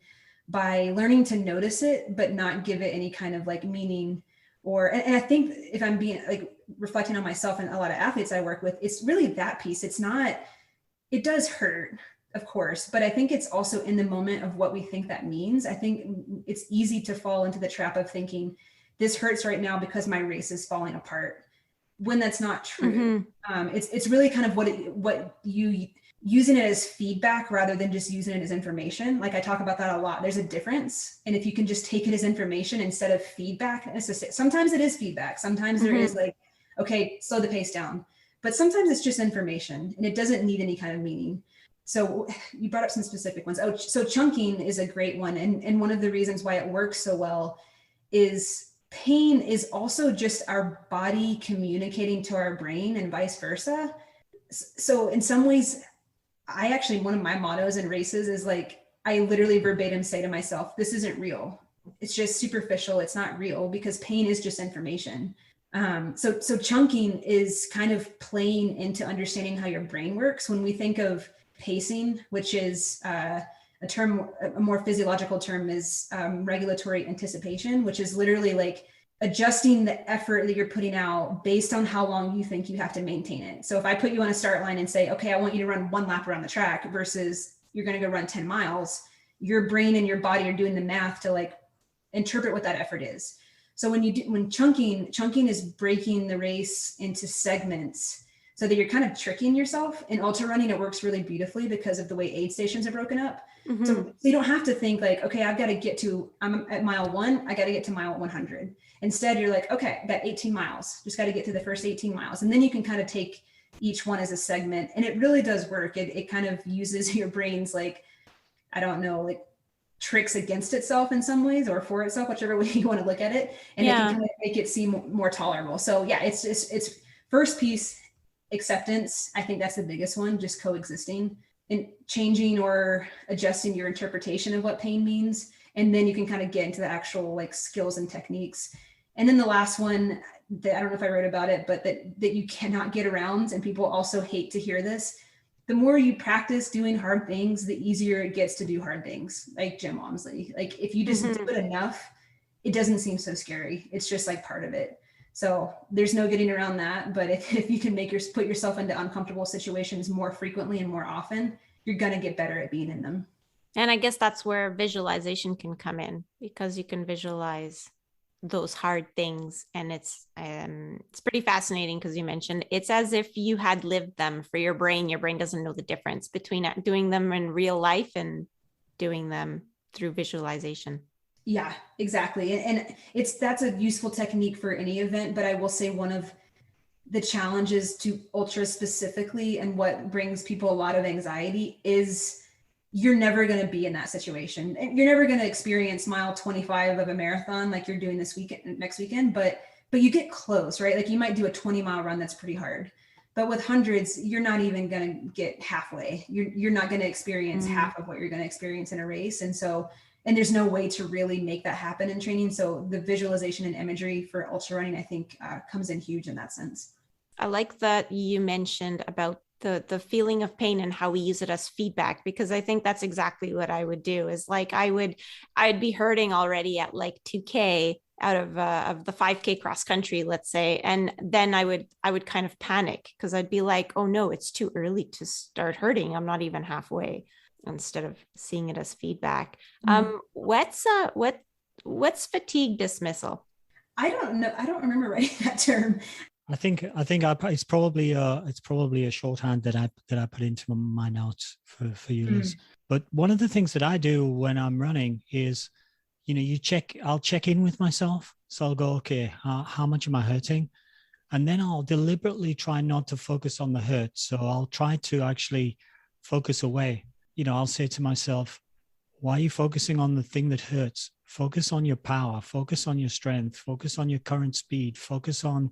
by learning to notice it, but not give it any kind of like meaning. And I think, if I'm being like reflecting on myself and a lot of athletes I work with, it's really that piece. It does hurt, of course, but I think it's also in the moment of what we think that means. I think it's easy to fall into the trap of thinking this hurts right now because my race is falling apart, when that's not true. Mm-hmm. It's really kind of what you using it as feedback rather than just using it as information. Like I talk about that a lot. There's a difference. And if you can just take it as information instead of feedback, sometimes it is feedback. Sometimes there is like, okay, slow the pace down, but sometimes it's just information and it doesn't need any kind of meaning. So you brought up some specific ones. Oh, so chunking is a great one. And one of the reasons why it works so well is pain is also just our body communicating to our brain and vice versa. So in some ways, one of my mottos in races is like, I literally verbatim say to myself, this isn't real. It's just superficial. It's not real, because pain is just information. So chunking is kind of playing into understanding how your brain works. When we think of pacing, which is a more physiological term is regulatory anticipation, which is literally like adjusting the effort that you're putting out based on how long you think you have to maintain it. So if I put you on a start line and say, okay, I want you to run 1 lap around the track versus you're going to go run 10 miles, your brain and your body are doing the math to like interpret what that effort is. So when chunking is breaking the race into segments so that you're kind of tricking yourself. In ultra running, it works really beautifully because of the way aid stations are broken up. Mm-hmm. So you don't have to think like, okay, I'm at mile 1, I got to get to mile 100. Instead, you're like, okay, I got 18 miles, just got to get to the first 18 miles. And then you can kind of take each one as a segment, and it really does work. It kind of uses your brain's like, I don't know, like tricks against itself in some ways, or for itself, whichever way you want to look at it. And it can kind of make it seem more tolerable. So yeah, it's first piece, acceptance. I think that's the biggest one, just coexisting and changing or adjusting your interpretation of what pain means. And then you can kind of get into the actual like skills and techniques. And then the last one that I don't know if I wrote about it, but that you cannot get around, and people also hate to hear this, the more you practice doing hard things, the easier it gets to do hard things, like Jim Walmsley. Like if you just do it enough, it doesn't seem so scary. It's just like part of it. So there's no getting around that. But if you can put yourself into uncomfortable situations more frequently and more often, you're going to get better at being in them. And I guess that's where visualization can come in, because you can visualize those hard things. And it's pretty fascinating because you mentioned it's as if you had lived them for your brain. Your brain doesn't know the difference between doing them in real life and doing them through visualization. Yeah, exactly. And that's a useful technique for any event, but I will say one of the challenges to ultra specifically and what brings people a lot of anxiety is you're never going to be in that situation. And you're never going to experience mile 25 of a marathon like you're doing this weekend, next weekend, but you get close, right? Like you might do a 20-mile run that's pretty hard. But with hundreds, you're not even going to get halfway. You're not going to experience half of what you're going to experience in a race. And there's no way to really make that happen in training. So the visualization and imagery for ultra running, I think, comes in huge in that sense. I like that you mentioned about the feeling of pain and how we use it as feedback, because I think that's exactly what I would do. Is like I'd be hurting already at like 2K out of the 5K cross country, let's say, and then I would kind of panic because I'd be like, oh no, it's too early to start hurting. I'm not even halfway, instead of seeing it as feedback. What's fatigue dismissal? I don't know. I don't remember writing that term. I think it's probably a shorthand that I put into my notes for you, Liz. But one of the things that I do when I'm running is, I'll check in with myself. So I'll go, okay, how much am I hurting? And then I'll deliberately try not to focus on the hurt. So I'll try to actually focus away. I'll say to myself, why are you focusing on the thing that hurts? Focus on your power, focus on your strength, focus on your current speed, focus on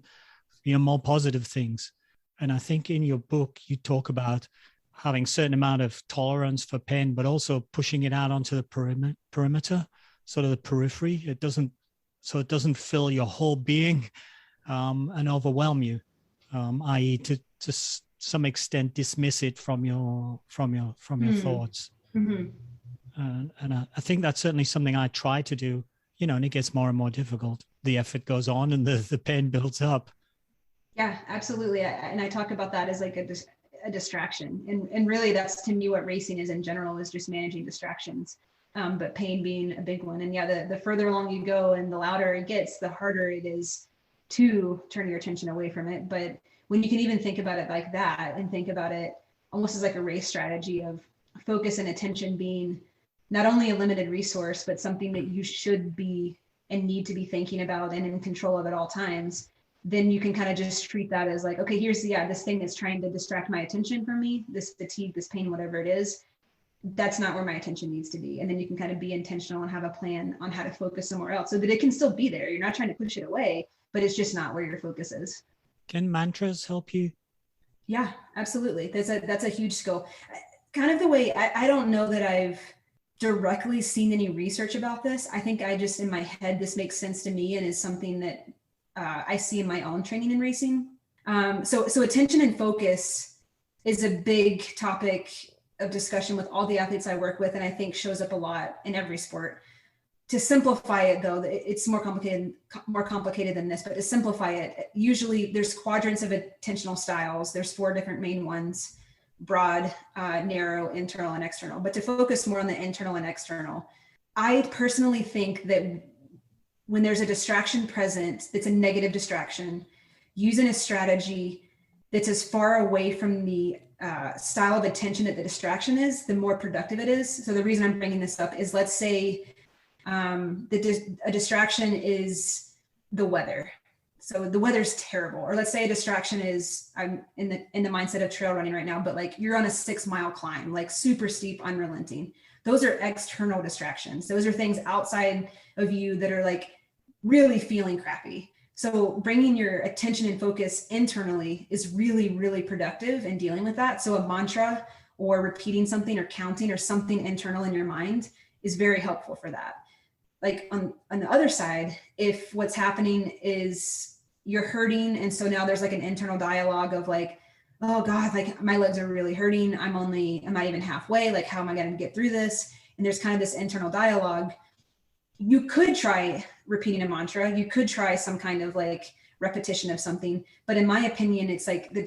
more positive things. And I think in your book, you talk about having certain amount of tolerance for pain, but also pushing it out onto the perimeter, sort of the periphery. It doesn't fill your whole being and overwhelm you, i.e. to some extent dismiss it from your thoughts. Mm-hmm. And I think that's certainly something I try to do, and it gets more and more difficult. The effort goes on and the pain builds up. Yeah, absolutely. And I talk about that as like a distraction. And really that's to me what racing is in general, is just managing distractions. But pain being a big one. And yeah, the further along you go and the louder it gets, the harder it is to turn your attention away from it. But when you can even think about it like that and think about it almost as like a race strategy of focus and attention being not only a limited resource, but something that you should be and need to be thinking about and in control of at all times, then you can kind of just treat that as like, okay, here's this thing that's trying to distract my attention from me, this fatigue, this pain, whatever it is. That's not where my attention needs to be. And then you can kind of be intentional and have a plan on how to focus somewhere else so that it can still be there. You're not trying to push it away, but it's just not where your focus is. Can mantras help you? Yeah, absolutely. That's a huge skill. Kind of the way, I don't know that I've directly seen any research about this. I think I just, in my head, this makes sense to me and is something that I see in my own training and racing. So attention and focus is a big topic of discussion with all the athletes I work with, and I think shows up a lot in every sport. To simplify it, though, it's more complicated than this, but to simplify it, usually there's quadrants of attentional styles. There's 4 different main ones: broad, narrow, internal, and external. But to focus more on the internal and external, I personally think that when there's a distraction present that's a negative distraction, using a strategy that's as far away from the style of attention that the distraction is, the more productive it is. So the reason I'm bringing this up is, let's say a distraction is the weather. So the weather's terrible. Or let's say a distraction is, I'm in the mindset of trail running right now, but like you're on a 6-mile climb, like super steep, unrelenting. Those are external distractions. Those are things outside of you that are like really feeling crappy. So bringing your attention and focus internally is really, really productive in dealing with that. So a mantra or repeating something or counting or something internal in your mind is very helpful for that. Like on the other side, if what's happening is you're hurting, and so now there's like an internal dialogue of like, oh God, like my legs are really hurting. I'm not even halfway. Like, how am I going to get through this? And there's kind of this internal dialogue. You could try repeating a mantra. You could try some kind of like repetition of something. But in my opinion, it's like the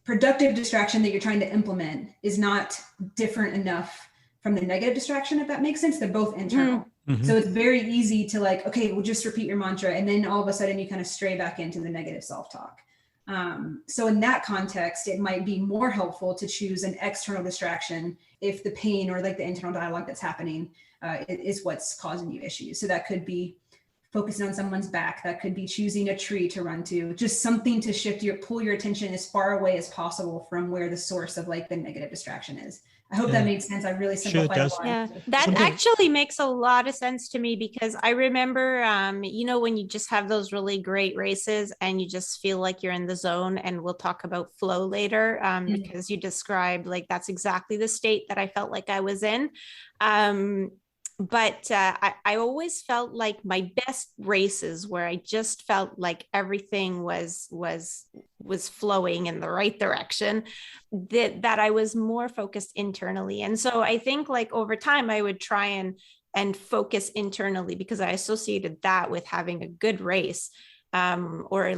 productive distraction that you're trying to implement is not different enough from the negative distraction, if that makes sense. They're both internal. Mm-hmm. So it's very easy to like, okay, we'll just repeat your mantra. And then all of a sudden you kind of stray back into the negative self-talk. So in that context, it might be more helpful to choose an external distraction if the pain or like the internal dialogue that's happening is what's causing you issues. So that could be focusing on someone's back. That could be choosing a tree to run to, just something to pull your attention as far away as possible from where the source of like the negative distraction is. I hope that made sense. I really simplified a lot. Yeah, that actually makes a lot of sense to me, because I remember, when you just have those really great races and you just feel like you're in the zone, and we'll talk about flow later, because you described like that's exactly the state that I felt like I was in. But I always felt like my best races where I just felt like everything was flowing in the right direction, that I was more focused internally. And so I think like over time I would try and focus internally, because I associated that with having a good race, or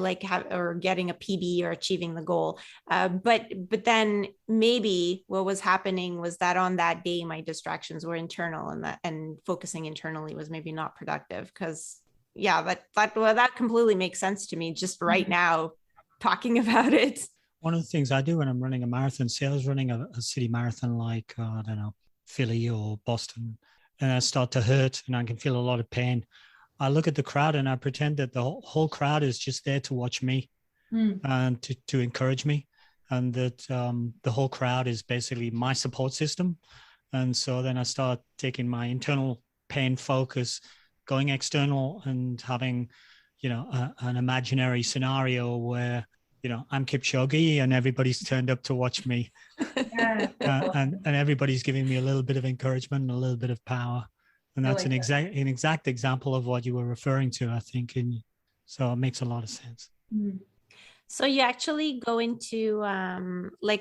getting a PB or achieving the goal. But then maybe what was happening was that on that day, my distractions were internal, and focusing internally was maybe not productive. Because that completely makes sense to me just right now talking about it. One of the things I do when I'm running a marathon, say I was running a city marathon like, I don't know, Philly or Boston, and I start to hurt and I can feel a lot of pain. I look at the crowd and I pretend that the whole crowd is just there to watch me and to encourage me, and that the whole crowd is basically my support system. And so then I start taking my internal pain focus, going external, and having, an imaginary scenario where, I'm Kipchoge and everybody's turned up to watch me. And everybody's giving me a little bit of encouragement and a little bit of power. And that's an exact example of what you were referring to, I think. And so it makes a lot of sense. So you actually go into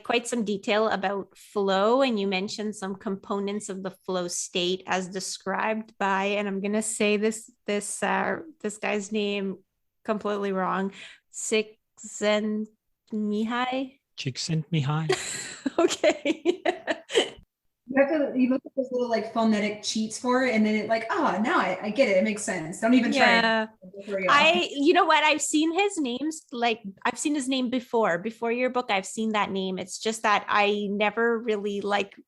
quite some detail about flow, and you mentioned some components of the flow state as described by, and I'm going to say this guy's name completely wrong, Csikszentmihalyi. Okay. You look at those little like phonetic cheats for it, and then it like, now I get it. It makes sense. Don't even try. You know what? I've seen his names. Like I've seen his name before your book. I've seen that name. It's just that I never really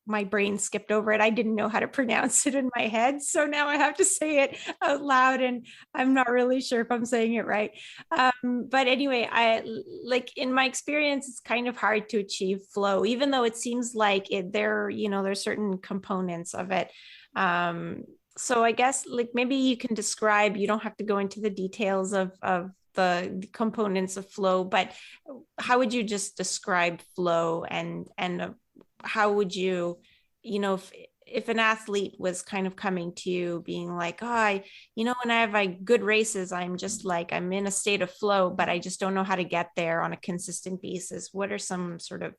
my brain skipped over it. I didn't know how to pronounce it in my head. So now I have to say it out loud, and I'm not really sure if I'm saying it right. But anyway, in my experience, it's kind of hard to achieve flow, even though it seems like there's certain components of it. So I guess maybe you can describe, you don't have to go into the details of the components of flow, but how would you just describe flow, and how would you, if an athlete was kind of coming to you being like, when I have good races, I'm just like, I'm in a state of flow, but I just don't know how to get there on a consistent basis. What are some sort of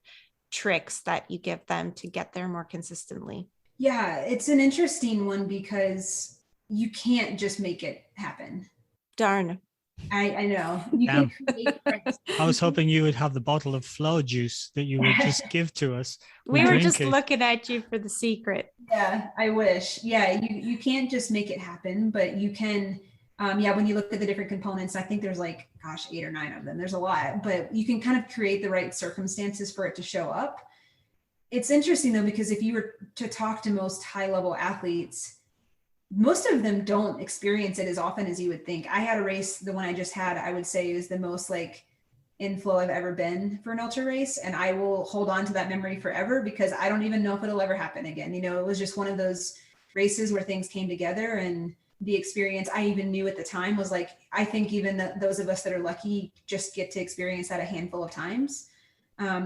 tricks that you give them to get there more consistently? Yeah, it's an interesting one because you can't just make it happen. Darn. I know. You can create I was hoping you would have the bottle of flow juice that you would just give to us. We were just looking at you for the secret. Yeah, I wish. Yeah, you can't just make it happen, but you can. When you look at the different components, I think there's 8 or 9 of them. There's a lot, but you can kind of create the right circumstances for it to show up. It's interesting though, because if you were to talk to most high level athletes, most of them don't experience it as often as you would think. I had a race, the one I just had, I would say is the most in flow I've ever been for an ultra race. And I will hold on to that memory forever, because I don't even know if it'll ever happen again. It was just one of those races where things came together, and the experience I even knew at the time was I think even those of us that are lucky just get to experience that a handful of times.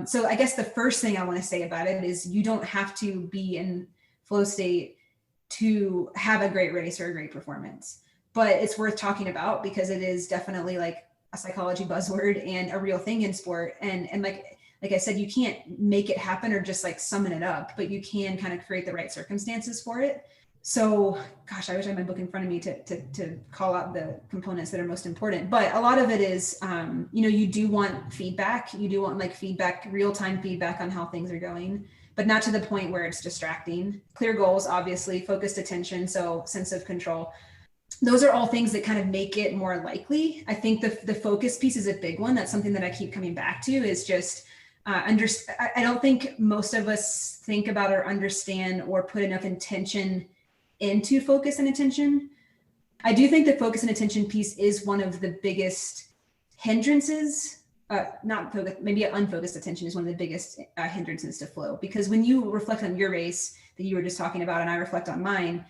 So I guess the first thing I want to say about it is you don't have to be in flow state to have a great race or a great performance, but it's worth talking about because it is definitely a psychology buzzword and a real thing in sport. And like I said, you can't make it happen or just summon it up, but you can kind of create the right circumstances for it. So, gosh, I wish I had my book in front of me to call out the components that are most important. But a lot of it is, you do want feedback. You do want feedback, real-time feedback on how things are going. but not to the point where it's distracting. Clear goals, obviously, focused attention, so sense of control. Those are all things that kind of make it more likely. I think the focus piece is a big one. That's something that I keep coming back to, is just I don't think most of us think about or understand or put enough intention into focus and attention. I do think the focus and attention piece is one of the biggest hindrances. Not focus, maybe unfocused attention is one of the biggest hindrances to flow, because when you reflect on your race that you were just talking about, and I reflect on mine,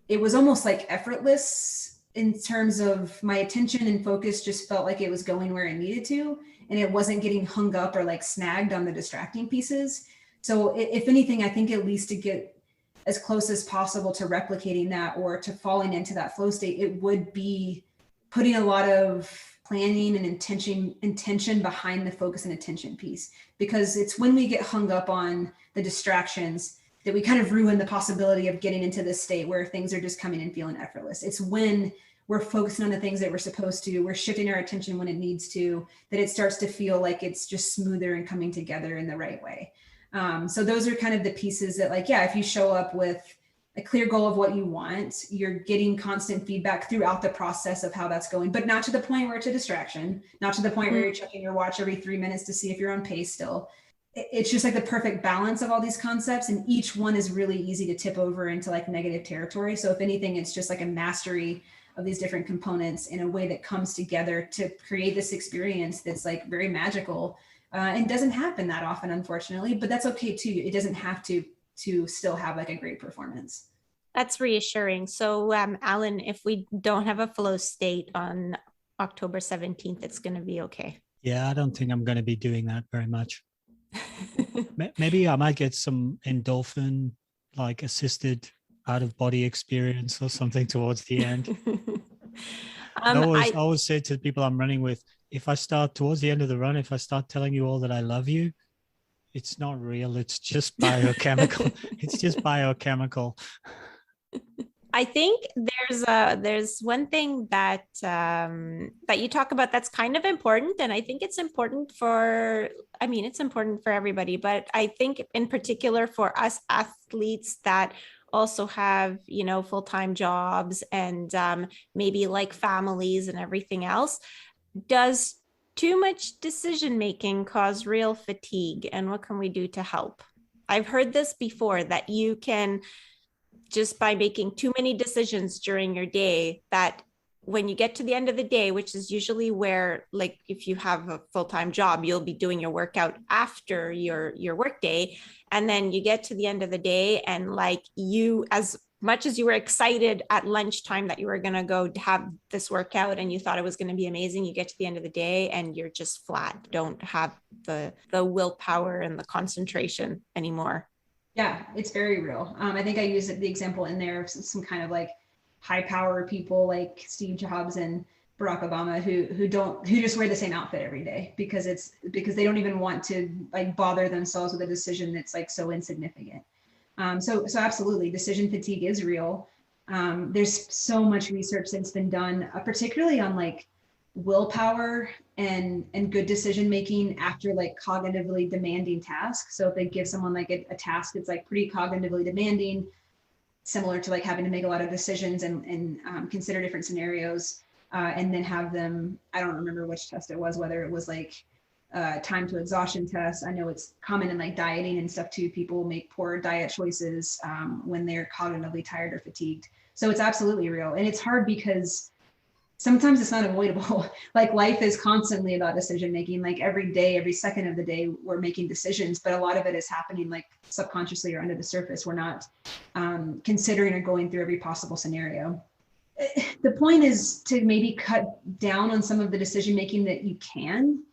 it was almost like effortless in terms of my attention and focus just felt like it was going where it needed to, and it wasn't getting hung up or like snagged on the distracting pieces. So if anything, I think at least to get as close as possible to replicating that or to falling into that flow state, it would be putting a lot of planning and intention behind the focus and attention piece, because it's when we get hung up on the distractions that we kind of ruin the possibility of getting into this state where things are just coming and feeling effortless. It's when we're focusing on the things that we're supposed to, we're shifting our attention when it needs to, that it starts to feel like it's just smoother and coming together in the right way. So those are kind of the pieces that, like, yeah, if you show up with a clear goal of what you want, you're getting constant feedback throughout the process of how that's going, but not to the point where it's a distraction, not to the point where you're checking your watch every 3 minutes to see if you're on pace still. It's just like the perfect balance of all these concepts, and each one is really easy to tip over into like negative territory. So if anything, it's just like a mastery of these different components in a way that comes together to create this experience that's like very magical, and doesn't happen that often, unfortunately, but that's okay too. It doesn't have to still have like a great performance. That's reassuring. So, Alan, if we don't have a flow state on October 17th, it's going to be okay. Yeah, I don't think I'm going to be doing that very much. Maybe I might get some endorphin, like assisted out of body experience or something towards the end. I always say to the people I'm running with, if I start towards the end of the run, if I start telling you all that I love you, it's not real. It's just biochemical. It's just biochemical. I think there's one thing that that you talk about that's kind of important, and I think it's important for, I mean, it's important for everybody, but I think in particular for us athletes that also have, you know, full-time jobs and maybe like families and everything else. Does too much decision making cause real fatigue, and what can we do to help? I've heard this before, that you can, just by making too many decisions during your day, that when you get to the end of the day, which is usually where, like, if you have a full-time job, you'll be doing your workout after your work day. And then you get to the end of the day, and like, you, as much as you were excited at lunchtime that you were going to go have this workout and you thought it was going to be amazing, you get to the end of the day and you're just flat, don't have the willpower and the concentration anymore. Yeah, it's very real. I think I used the example in there of some kind of like high power people like Steve Jobs and Barack Obama who just wear the same outfit every day because they don't even want to like bother themselves with a decision that's like so insignificant. So absolutely, decision fatigue is real. There's so much research that's been done, particularly on like willpower and good decision making after like cognitively demanding tasks. So if they give someone like a task that's like pretty cognitively demanding, similar to like having to make a lot of decisions and consider different scenarios, and then have them, I don't remember which test it was, whether it was like time to exhaustion test. I know it's common in like dieting and stuff too. People make poor diet choices when they're cognitively tired or fatigued. So it's absolutely real. And it's hard because sometimes it's not avoidable. Like life is constantly about decision making. Like every day, every second of the day, we're making decisions, but a lot of it is happening like subconsciously or under the surface. We're not considering or going through every possible scenario. The point is to maybe cut down on some of the decision making that you can.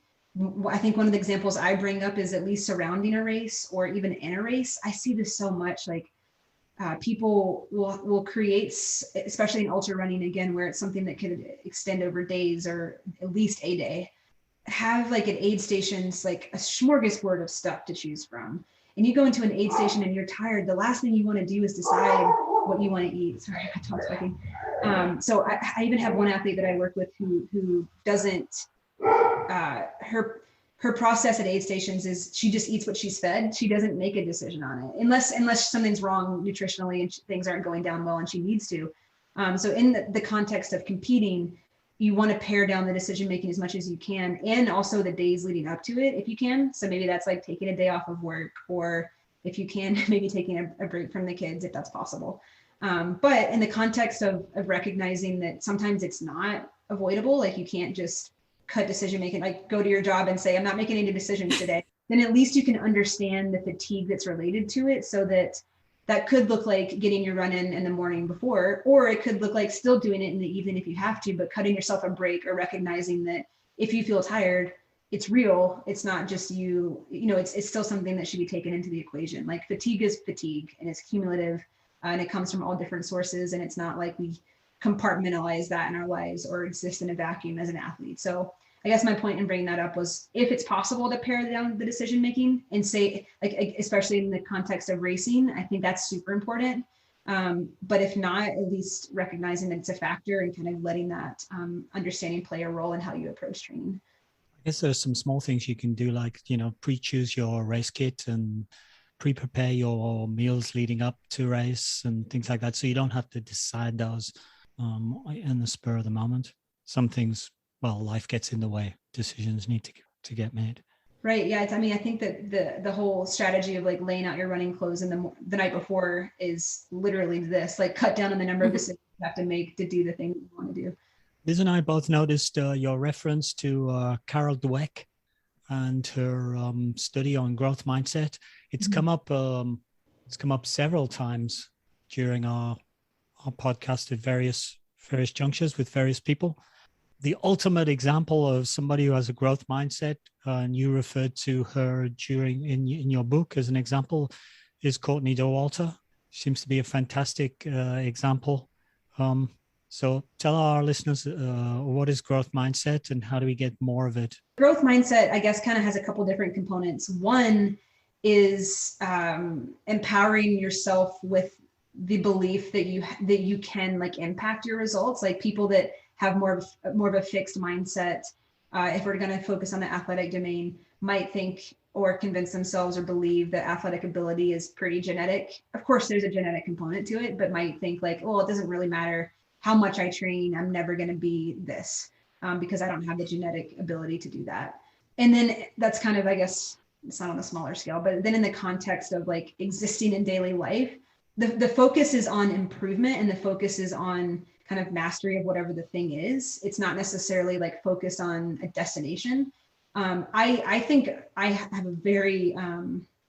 I think one of the examples I bring up is at least surrounding a race or even in a race. I see this so much, like people will create, especially in ultra running again, where it's something that could extend over days or at least a day, have like at aid stations, like a smorgasbord of stuff to choose from. And you go into an aid station and you're tired. The last thing you want to do is decide what you want to eat. Sorry, my dog's barking. So I even have one athlete that I work with who doesn't, her her process at aid stations is she just eats what she's fed. She doesn't make a decision on it unless something's wrong nutritionally and things aren't going down well and she needs to. So in the context of competing, you want to pare down the decision making as much as you can, and also the days leading up to it if you can. So maybe that's like taking a day off of work, or if you can, maybe taking a break from the kids if that's possible. But in the context of recognizing that sometimes it's not avoidable, like you can't just cut decision making, like go to your job and say, I'm not making any decisions today, then at least you can understand the fatigue that's related to it, so that could look like getting your run in the morning before, or it could look like still doing it in the evening if you have to, but cutting yourself a break, or recognizing that if you feel tired, it's real. It's not just it's still something that should be taken into the equation. Like fatigue is fatigue, and it's cumulative, and it comes from all different sources. And it's not like we compartmentalize that in our lives or exist in a vacuum as an athlete. So I guess my point in bringing that up was, if it's possible to pare down the decision making and say, like, especially in the context of racing, I think that's super important. But if not, at least recognizing that it's a factor and kind of letting that understanding play a role in how you approach training. I guess there's some small things you can do, like, pre-choose your race kit and pre-prepare your meals leading up to race and things like that. So you don't have to decide those in the spur of the moment. Some things, well, life gets in the way. Decisions need to get made. Right. Yeah. I think that the whole strategy of like laying out your running clothes in the night before is literally this, like, cut down on the number of decisions you have to make to do the thing you want to do. Liz and I both noticed your reference to Carol Dweck and her study on growth mindset. It's come up. It's come up several times during our podcast at various junctures with various people. The ultimate example of somebody who has a growth mindset, and you referred to her in your book as an example, is Courtney Dauwalter. Seems to be a fantastic example. So tell our listeners, what is growth mindset and how do we get more of it? Growth mindset, I guess, kind of has a couple different components. One is empowering yourself with the belief that you can, like, impact your results. Like, people that have more of a fixed mindset, if we're going to focus on the athletic domain, might think or convince themselves or believe that athletic ability is pretty genetic. Of course, there's a genetic component to it, but might think like, well, it doesn't really matter how much I train, I'm never going to be this because I don't have the genetic ability to do that. And then that's kind of, I guess, it's not on a smaller scale, but then in the context of like existing in daily life, the focus is on improvement, and the focus is on kind of mastery of whatever the thing is. It's not necessarily like focused on a destination. I think I have a very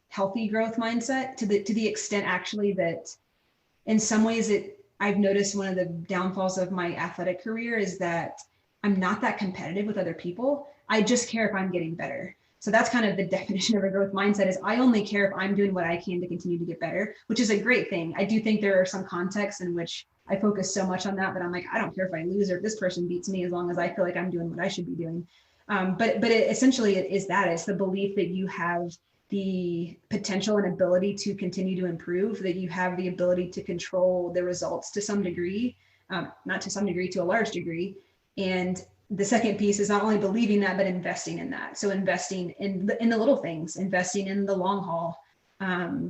healthy growth mindset to the extent, actually, that in some ways I've noticed one of the downfalls of my athletic career is that I'm not that competitive with other people. I just care if I'm getting better. So that's kind of the definition of a growth mindset, is I only care if I'm doing what I can to continue to get better, which is a great thing. I do think there are some contexts in which I focus so much on that, but I'm like, I don't care if I lose or if this person beats me, as long as I feel like I'm doing what I should be doing. But essentially it is that. It's the belief that you have the potential and ability to continue to improve, that you have the ability to control the results to some degree, not to some degree, to a large degree. And the second piece is not only believing that, but investing in that. So investing in the little things, investing in the long haul,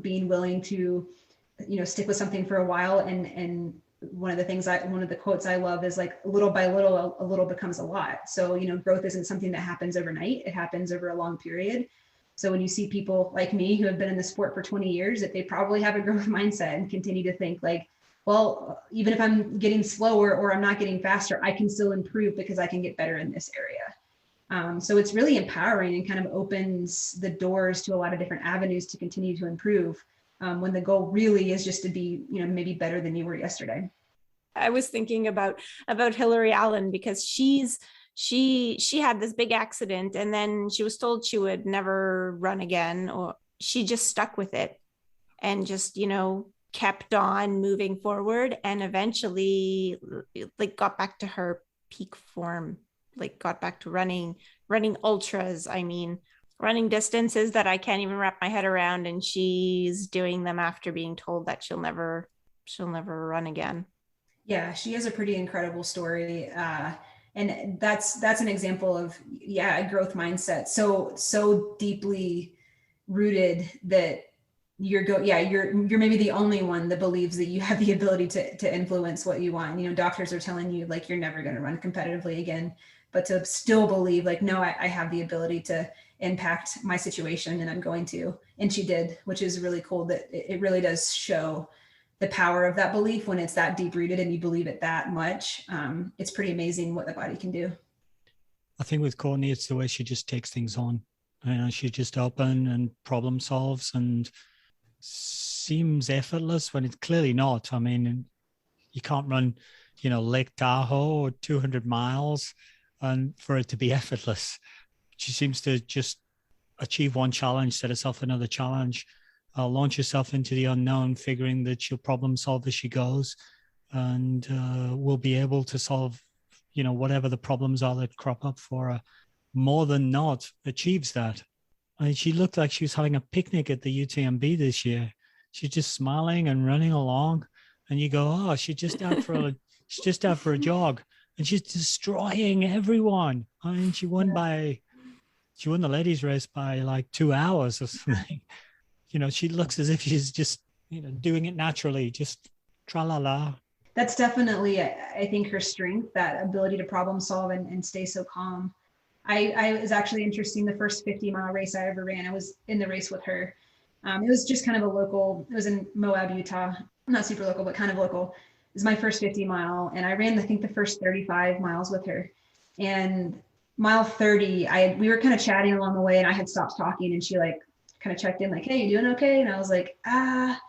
being willing to, stick with something for a while. And one of the quotes I love is like, little by little, a little becomes a lot. So, growth isn't something that happens overnight. It happens over a long period. So when you see people like me who have been in the sport for 20 years, that they probably have a growth mindset and continue to think like, well, even if I'm getting slower or I'm not getting faster, I can still improve because I can get better in this area. So it's really empowering and kind of opens the doors to a lot of different avenues to continue to improve, when the goal really is just to be, maybe better than you were yesterday. I was thinking about Hillary Allen, because she had this big accident and then she was told she would never run again, or she just stuck with it and just, kept on moving forward, and eventually like got back to her peak form, like got back to running ultras. I mean, running distances that I can't even wrap my head around, and she's doing them after being told that she'll never run again. Yeah, she has a pretty incredible story. And that's an example of, a growth mindset. So deeply rooted that you're maybe the only one that believes that you have the ability to influence what you want. You know, doctors are telling you like, you're never going to run competitively again, but to still believe like, no, I have the ability to impact my situation and I'm going to. And she did, which is really cool that it really does show the power of that belief when it's that deep rooted and you believe it that much. It's pretty amazing what the body can do. I think with Courtney, it's the way she just takes things on. You know, she's just open and problem solves and seems effortless when it's clearly not. I mean, you can't run, you know, Lake Tahoe or 200 miles and for it to be effortless. She seems to just achieve one challenge, set herself another challenge, launch herself into the unknown, figuring that she'll problem solve as she goes and will be able to solve, you know, whatever the problems are that crop up for her. More than not, achieves that. I mean, she looked like she was having a picnic at the UTMB this year. She's just smiling and running along, and you go, "Oh, she's just out for a jog," and she's destroying everyone. I mean, she won the ladies' race by like 2 hours or something. You know, she looks as if she's just, you know, doing it naturally, just tra-la-la. That's definitely, I think, her strength, that ability to problem solve and stay so calm. I was actually interested in the first 50-mile race I ever ran. I was in the race with her. It was just kind of a local, it was in Moab, Utah. Not super local, but kind of local. It was my first 50-mile. And I ran, I think, the first 35 miles with her. And mile 30, we were kind of chatting along the way and I had stopped talking and she like kind of checked in like, "Hey, you doing okay?" And I was like, kind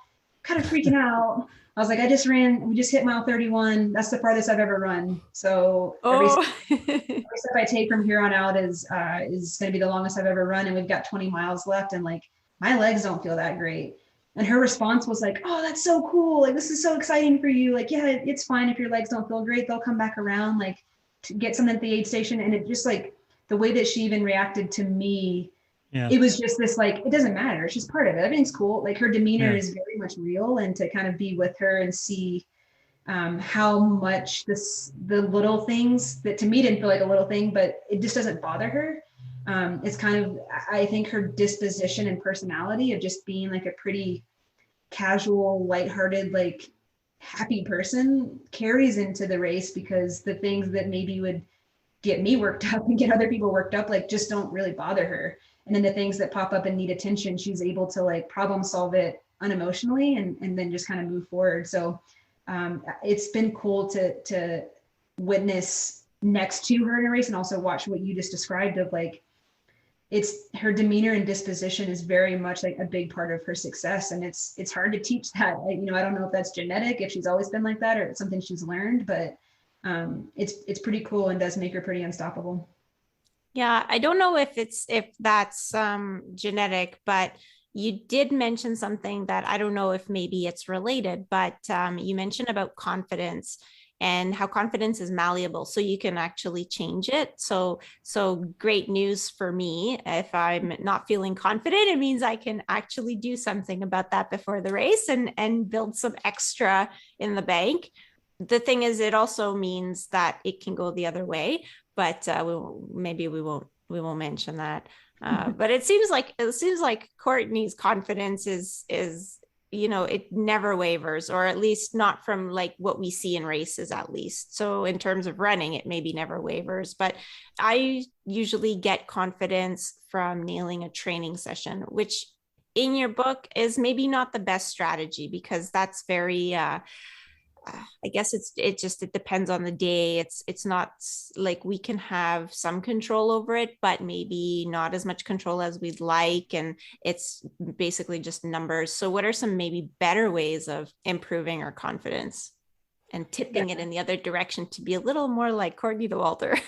of freaking out. I was like, we just hit mile 31. That's the farthest I've ever run. So every step I take from here on out is going to be the longest I've ever run. And we've got 20 miles left. And like, my legs don't feel that great. And her response was like, "Oh, that's so cool. Like, this is so exciting for you. Like, yeah, it's fine. If your legs don't feel great, they'll come back around, like to get something at the aid station." And it just like the way that she even reacted to me, it was just this, like, it doesn't matter. She's part of it. Everything's cool. Like her demeanor is very much real. And to kind of be with her and see how much the little things that to me didn't feel like a little thing, but it just doesn't bother her. It's kind of, I think her disposition and personality of just being like a pretty casual, lighthearted, like happy person carries into the race, because the things that maybe would get me worked up and get other people worked up, like just don't really bother her. And then the things that pop up and need attention, she's able to like problem solve it unemotionally and then just kind of move forward. So it's been cool to witness next to her in a race and also watch what you just described of like, it's her demeanor and disposition is very much like a big part of her success. And it's hard to teach that. I don't know if that's genetic, if she's always been like that, or it's something she's learned, but it's pretty cool and does make her pretty unstoppable. Yeah, I don't know if that's genetic, but you did mention something that I don't know if maybe it's related, but you mentioned about confidence and how confidence is malleable, so you can actually change it. So great news for me. If I'm not feeling confident, it means I can actually do something about that before the race and build some extra in the bank. The thing is, it also means that it can go the other way, but we won't mention that. But it seems like Courtney's confidence is it never wavers, or at least not from like what we see in races, at least. So in terms of running, it maybe never wavers, but I usually get confidence from nailing a training session, which in your book is maybe not the best strategy, because that's very I guess it depends on the day. It's not like we can have some control over it, but maybe not as much control as we'd like. And it's basically just numbers. So what are some maybe better ways of improving our confidence and tipping it in the other direction to be a little more like Courtney Dauwalter?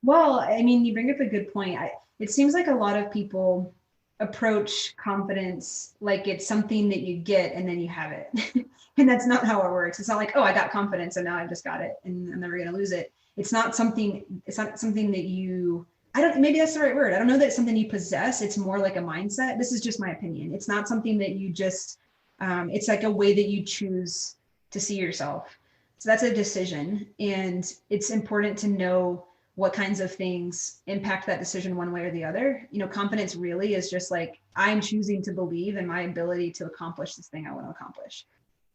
Well, I mean, you bring up a good point. It seems like a lot of people approach confidence like it's something that you get and then you have it. And that's not how it works. It's not like, oh, I got confidence and now I've just got it and I'm never going to lose it. It's not something that you, maybe that's the right word. I don't know that it's something you possess. It's more like a mindset. This is just my opinion. It's not something that you just, it's like a way that you choose to see yourself. So that's a decision. And it's important to know what kinds of things impact that decision one way or the other. You know, confidence really is just like, I'm choosing to believe in my ability to accomplish this thing I want to accomplish.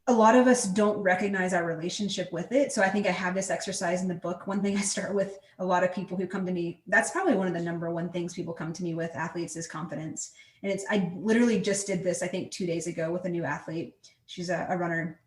A lot of us don't recognize our relationship with it. So I think I have this exercise in the book. One thing I start with a lot of people who come to me, that's probably one of the number one things people come to me with, athletes, is confidence. And I literally just did this, I think 2 days ago, with a new athlete. She's a runner.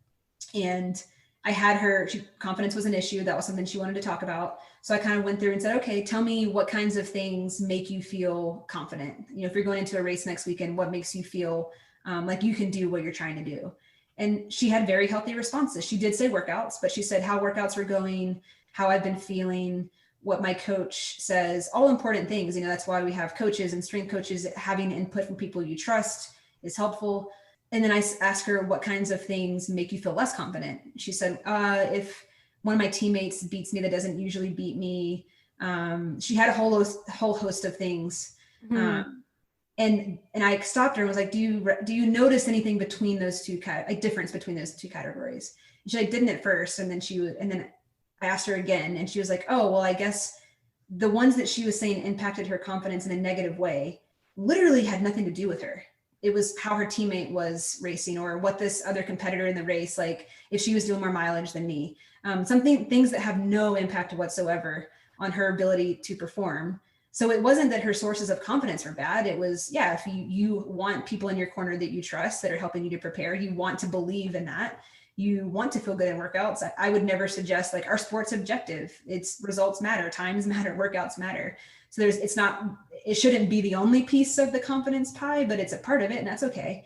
And I had her, confidence was an issue. That was something she wanted to talk about. So I kind of went through and said, okay, tell me what kinds of things make you feel confident. You know, if you're going into a race next weekend, what makes you feel like you can do what you're trying to do? And she had very healthy responses. She did say workouts, but she said how workouts were going, how I've been feeling, what my coach says, all important things. You know, that's why we have coaches and strength coaches. Having input from people you trust is helpful. And then I asked her, what kinds of things make you feel less confident? She said, if one of my teammates beats me that doesn't usually beat me. She had a whole host of things. Mm-hmm. And I stopped her and was like, do you notice anything between those two, like difference between those two categories? And she like didn't at first. And then I asked her again, and she was like, oh, well, I guess the ones that she was saying impacted her confidence in a negative way literally had nothing to do with her. It was how her teammate was racing, or what this other competitor in the race, like if she was doing more mileage than me, things that have no impact whatsoever on her ability to perform. So it wasn't that her sources of confidence were bad. It was, yeah, if you want people in your corner that you trust, that are helping you to prepare, you want to believe in that, you want to feel good in workouts. I would never suggest, like, our sport's objective. It's results matter, times matter, workouts matter. So it shouldn't be the only piece of the confidence pie, but it's a part of it, and that's okay.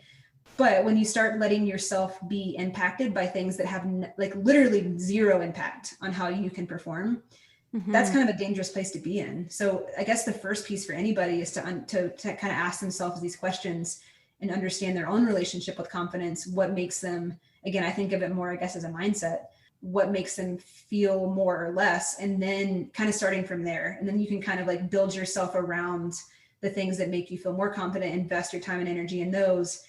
But when you start letting yourself be impacted by things that have like literally zero impact on how you can perform, mm-hmm. that's kind of a dangerous place to be in. So I guess the first piece for anybody is to kind of ask themselves these questions and understand their own relationship with confidence. What makes them, again, I think of it more, I guess, as a mindset, what makes them feel more or less, and then kind of starting from there. And then you can kind of like build yourself around the things that make you feel more confident, invest your time and energy in those.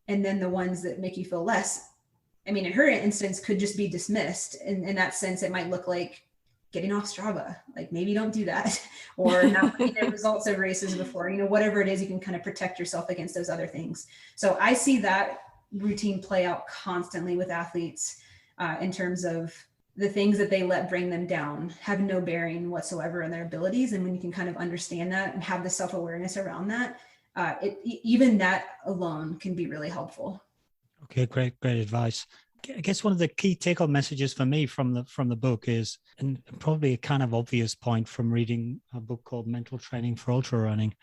And then the ones that make you feel less, I mean, in her instance, could just be dismissed. In that sense, it might look like getting off Strava, like maybe don't do that, or not looking at results of races before, you know, whatever it is, you can kind of protect yourself against those other things. So I see that routine play out constantly with athletes in terms of the things that they let bring them down have no bearing whatsoever on their abilities. And when you can kind of understand that and have the self-awareness around that, even that alone can be really helpful. Okay, great advice. I guess one of the key take-home messages for me from the book is, and probably a kind of obvious point from reading a book called Mental Training for Ultrarunning,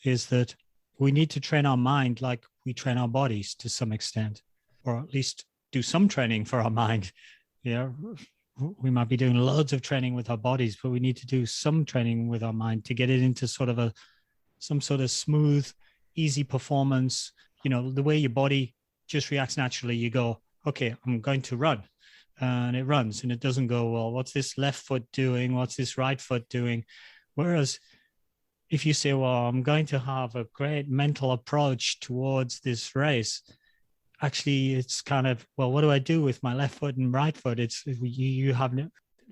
is that we need to train our mind like we train our bodies to some extent, or at least do some training for our mind. Yeah, we might be doing loads of training with our bodies, but we need to do some training with our mind to get it into some sort of smooth, easy performance. You know, the way your body just reacts naturally. You go, okay, I'm going to run, and it runs, and it doesn't go, well, what's this left foot doing? What's this right foot doing? Whereas if you say, well, I'm going to have a great mental approach towards this race, actually it's kind of, well, what do I do with my left foot and right foot? It's, you have,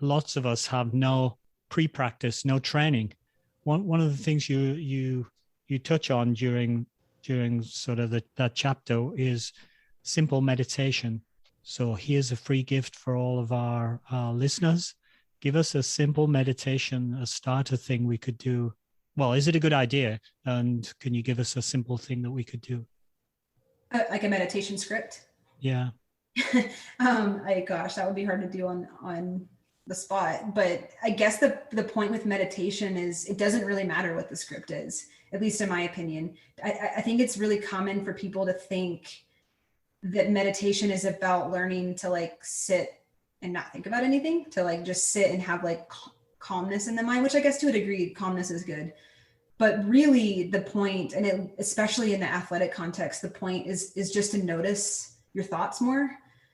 lots of us have no pre-practice, no training. One of the things you touch on during sort of that chapter is simple meditation. So here's a free gift for all of our listeners. Give us a simple meditation, a starter thing we could do. Well, is it a good idea? And can you give us a simple thing that we could do? Like a meditation script? Yeah. Gosh, that would be hard to do on the spot. But I guess the point with meditation is it doesn't really matter what the script is, at least in my opinion. I think it's really common for people to think that meditation is about learning to like sit and not think about anything, to like just sit and have like calmness in the mind, which I guess to a degree, calmness is good. But really the point, and especially in the athletic context, the point is just to notice your thoughts more.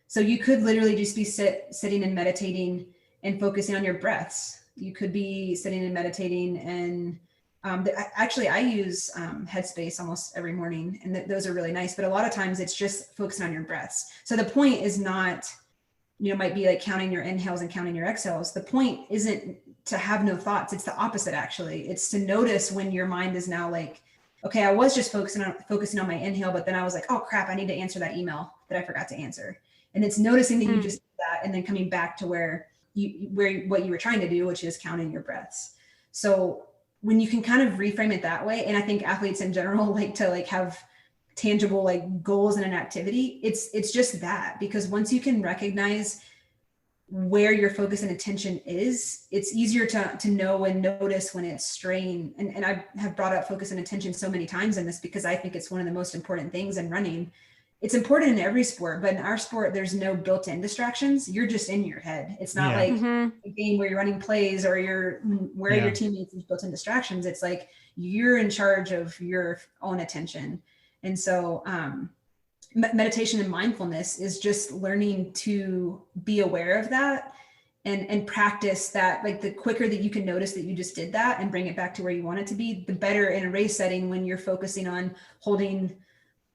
So you could literally just be sitting and meditating and focusing on your breaths. You could be sitting and meditating, and actually I use Headspace almost every morning, and those are really nice. But a lot of times it's just focusing on your breaths. So the point is not might be like counting your inhales and counting your exhales. The point isn't to have no thoughts. It's the opposite, actually. It's to notice when your mind is now like, okay, I was just focusing on my inhale, but then I was like, oh crap, I need to answer that email that I forgot to answer. And it's noticing that you just did that, and then coming back to where what you were trying to do, which is counting your breaths. So when you can kind of reframe it that way, and I think athletes in general like to like have tangible like goals in an activity, it's just that, because once you can recognize where your focus and attention is, it's easier to know and notice when it's straying. And I have brought up focus and attention so many times in this because I think it's one of the most important things in running. It's important in every sport, but in our sport, there's no built-in distractions. You're just in your head. It's not like a game where you're running plays or your teammates is built-in distractions. It's like you're in charge of your own attention. And so meditation and mindfulness is just learning to be aware of that and practice that. Like the quicker that you can notice that you just did that and bring it back to where you want it to be, the better in a race setting when you're focusing on holding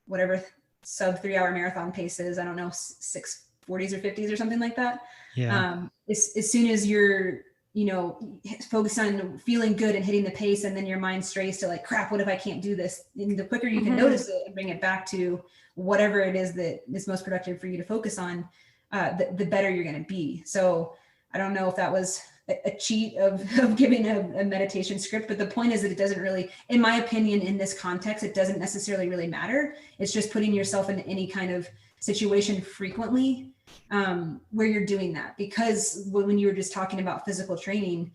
whatever sub 3 hour marathon paces. I don't know, 6:40s or 50s or something like that. Yeah. As soon as you're, focused on feeling good and hitting the pace, and then your mind strays to like, crap, what if I can't do this? And the quicker you can notice it and bring it back to whatever it is that is most productive for you to focus on, the better you're going to be. So I don't know if that was a cheat of giving a meditation script, but the point is that it doesn't really, in my opinion, in this context, it doesn't necessarily really matter. It's just putting yourself in any kind of situation frequently where you're doing that. Because when you were just talking about physical training,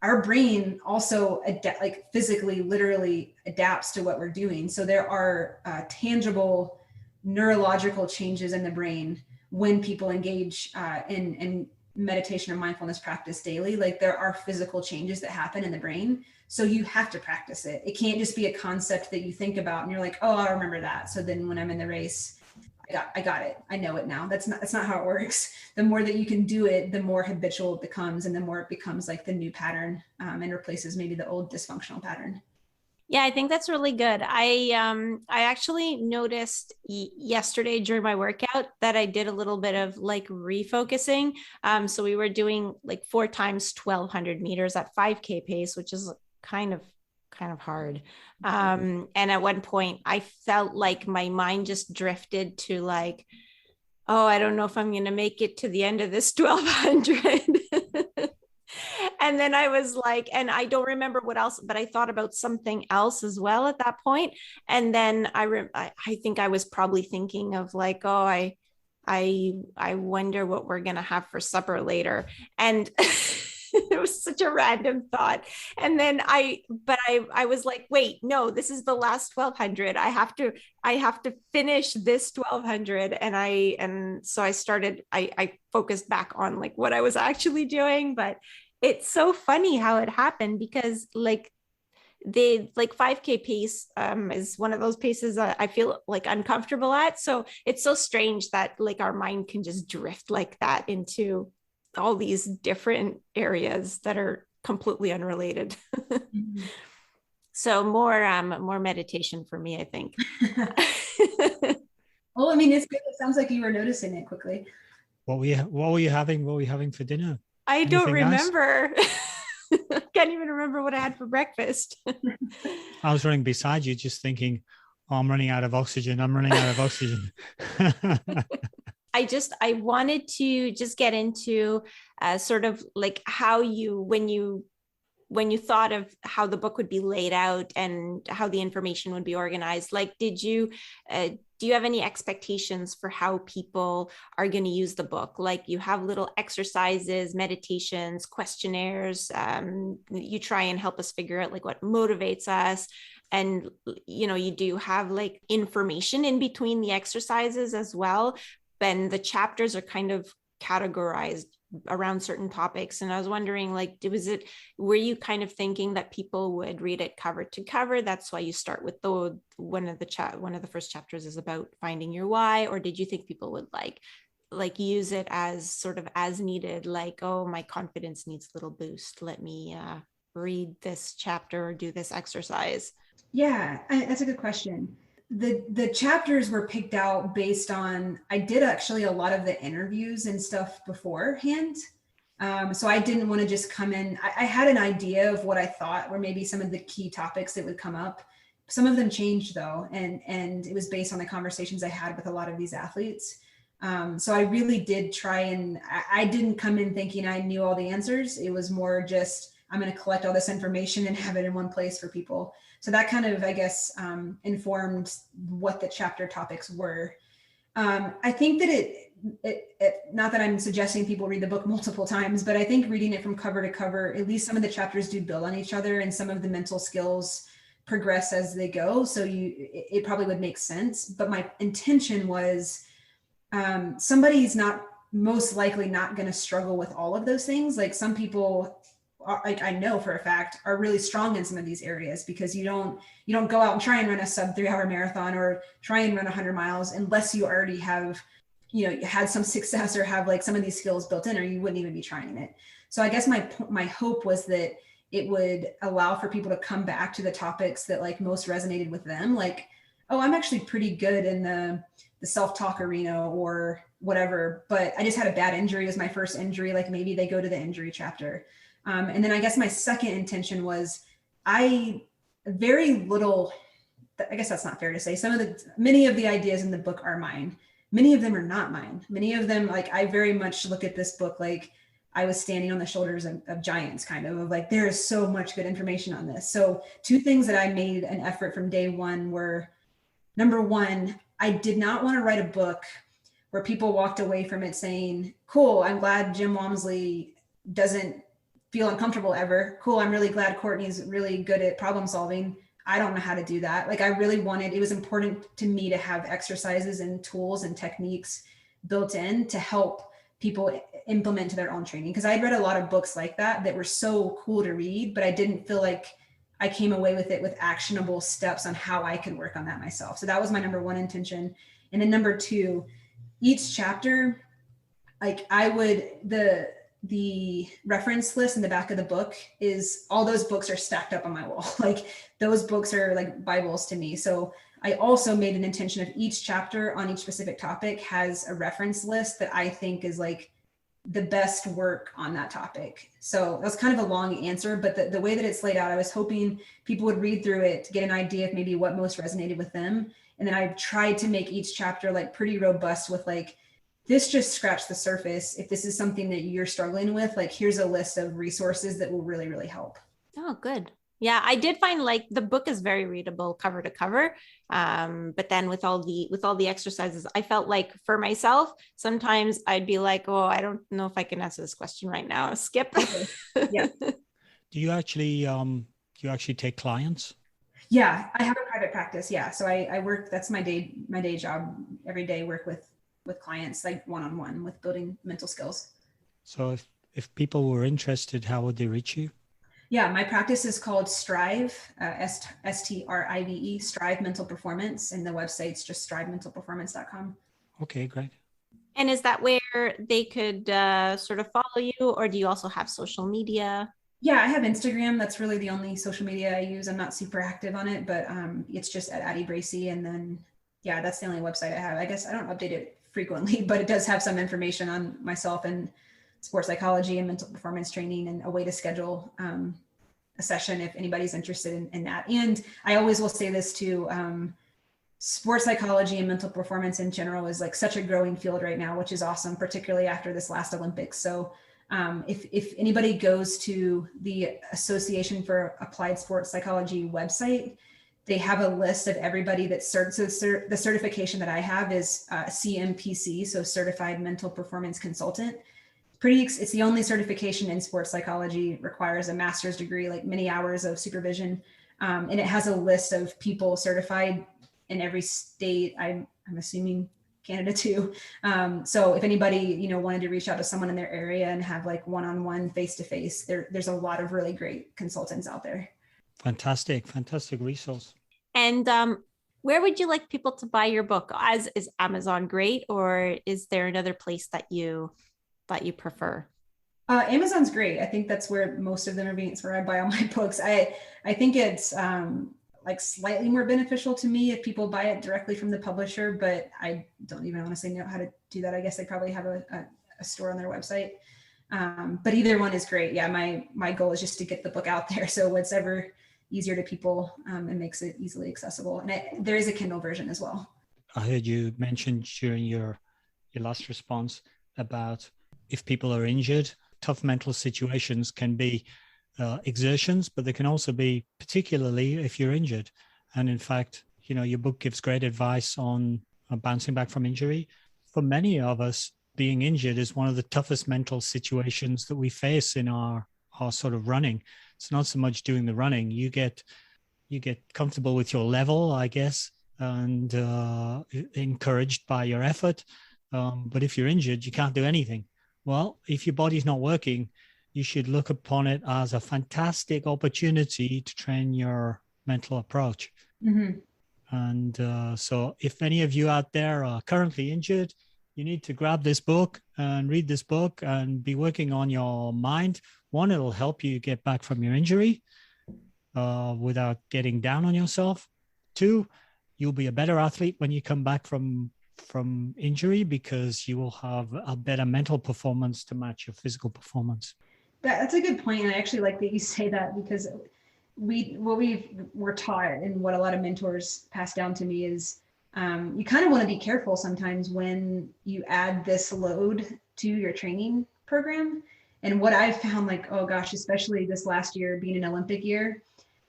our brain also physically, literally adapts to what we're doing. So there are tangible neurological changes in the brain when people engage in meditation or mindfulness practice daily. Like there are physical changes that happen in the brain. So you have to practice it. It can't just be a concept that you think about and you're like, oh, I remember that. So then when I'm in the race, I got it. I know it now. That's not how it works. The more that you can do it, the more habitual it becomes, and the more it becomes like the new pattern and replaces maybe the old dysfunctional pattern. Yeah, I think that's really good. I actually noticed yesterday during my workout that I did a little bit of like refocusing. So we were doing like 4 times 1,200 meters at 5K pace, which is kind of hard. And at one point I felt like my mind just drifted to like, oh, I don't know if I'm going to make it to the end of this 1,200. And then I was like, and I don't remember what else, but I thought about something else as well at that point. And then I think I was probably thinking of like, oh, I wonder what we're going to have for supper later. And it was such a random thought. And then I was like, wait, no, this is the last 1,200. I have to finish this 1,200. And so I focused back on like what I was actually doing. But it's so funny how it happened, because like the 5K pace is one of those paces that I feel like uncomfortable at. So it's so strange that like our mind can just drift like that into all these different areas that are completely unrelated. So more meditation for me, I think. Well, I mean, it's good. It sounds like you were noticing it quickly. What were you having for dinner? I don't remember. Can't even remember what I had for breakfast. I was running beside you just thinking, oh, I'm running out of oxygen. I wanted to just get into sort of like how when you thought of how the book would be laid out and how the information would be organized, like, do you have any expectations for how people are going to use the book? Like you have little exercises, meditations, questionnaires. You try and help us figure out like what motivates us. And, you do have like information in between the exercises as well. And the chapters are kind of categorized around certain topics. And I was wondering, like, were you kind of thinking that people would read it cover to cover? That's why you start with one of the first chapters is about finding your why, or did you think people would like use it as sort of as needed, like, oh, my confidence needs a little boost, let me read this chapter or do this exercise? Yeah, that's a good question. The chapters were picked out based on, I did actually a lot of the interviews and stuff beforehand. So I didn't want to just come in. I had an idea of what I thought were maybe some of the key topics that would come up. Some of them changed though, and it was based on the conversations I had with a lot of these athletes. So I really did try, and I didn't come in thinking I knew all the answers. It was more just, I'm going to collect all this information and have it in one place for people. So that kind of, I guess, informed what the chapter topics were. I think that not that I'm suggesting people read the book multiple times, but I think reading it from cover to cover, at least some of the chapters do build on each other, and some of the mental skills progress as they go. So it probably would make sense. But my intention was, somebody's not most likely not going to struggle with all of those things. Like some people, I know for a fact, are really strong in some of these areas, because you don't go out and try and run a sub 3-hour marathon or try and run 100 miles unless you already have, had some success or have like some of these skills built in, or you wouldn't even be trying it. So I guess my hope was that it would allow for people to come back to the topics that like most resonated with them. Like, oh, I'm actually pretty good in the self-talk arena or whatever, but I just had a bad injury. It was my first injury. Like maybe they go to the injury chapter. And then I guess my second intention was, I guess that's not fair to say. Many of the ideas in the book are mine. Many of them are not mine. Many of them, like, I very much look at this book like I was standing on the shoulders of giants, kind of like, there is so much good information on this. So 2 things that I made an effort from day one were, number one, I did not want to write a book where people walked away from it saying, cool, I'm glad Jim Walmsley doesn't feel uncomfortable ever. Cool, I'm really glad Courtney's really good at problem solving. I don't know how to do that. Like, I really it was important to me to have exercises and tools and techniques built in to help people implement to their own training. Because I'd read a lot of books like that were so cool to read, but I didn't feel like I came away with it with actionable steps on how I could work on that myself. So that was my number one intention. And then number 2, each chapter, like the reference list in the back of the book is, all those books are stacked up on my wall. Like those books are like Bibles to me. So I also made an intention of each chapter on each specific topic has a reference list that I think is like the best work on that topic. So that's kind of a long answer, but the way that it's laid out, I was hoping people would read through it to get an idea of maybe what most resonated with them. And then I tried to make each chapter like pretty robust with like, this just scratched the surface. If this is something that you're struggling with, like, here's a list of resources that will really, really help. Oh, good. Yeah, I did find like the book is very readable cover to cover. But then with all the exercises, I felt like for myself, sometimes I'd be like, oh, I don't know if I can answer this question right now. Skip. Okay. Yeah. Do you actually take clients? Yeah, I have a private practice. Yeah. So I work, that's my day job every day, work with clients, like one-on-one with building mental skills. So if people were interested, how would they reach you? Yeah, my practice is called Strive, STRIVE, Strive Mental Performance, and the website's just strivementalperformance.com. Okay, great. And is that where they could sort of follow you, or do you also have social media? Yeah, I have Instagram. That's really the only social media I use. I'm not super active on it, but it's just at Addie Bracy. And then, yeah, that's the only website I have. I guess I don't update it frequently, but it does have some information on myself and sports psychology and mental performance training, and a way to schedule a session if anybody's interested in that. And I always will say this too, sports psychology and mental performance in general is like such a growing field right now, which is awesome, particularly after this last Olympics. So if anybody goes to the Association for Applied Sports Psychology website, they have a list of everybody that's certified. So the certification that I have is CMPC, so Certified Mental Performance Consultant. It's the only certification in sports psychology, requires a master's degree, like many hours of supervision. And it has a list of people certified in every state. I'm assuming Canada too. So if anybody, wanted to reach out to someone in their area and have like one-on-one face-to-face, there's a lot of really great consultants out there. Fantastic resource. And where would you like people to buy your book? Is Amazon great, or is there another place that you prefer? Amazon's great. I think that's where most of them are where I buy all my books. I think it's like slightly more beneficial to me if people buy it directly from the publisher, but I don't even honestly know how to do that. I guess they probably have a store on their website. But either one is great. Yeah, my goal is just to get the book out there. So whatever easier to people and makes it easily accessible. And there is a Kindle version as well. I heard you mention during your last response about if people are injured, tough mental situations can be exertions, but they can also be particularly if you're injured. And in fact, your book gives great advice on bouncing back from injury. For many of us, being injured is one of the toughest mental situations that we face in our sort of running. It's not so much doing the running. You get comfortable with your level, I guess, and encouraged by your effort. But if you're injured, you can't do anything. Well, if your body's not working, you should look upon it as a fantastic opportunity to train your mental approach. Mm-hmm. And so if any of you out there are currently injured, you need to grab this book and read this book and be working on your mind. One, it'll help you get back from your injury without getting down on yourself. Two, you'll be a better athlete when you come back from injury because you will have a better mental performance to match your physical performance. That's a good point. And I actually like that you say that, because we're taught, and what a lot of mentors pass down to me is you kind of want to be careful sometimes when you add this load to your training program. And what I've found, like, oh gosh, especially this last year being an Olympic year,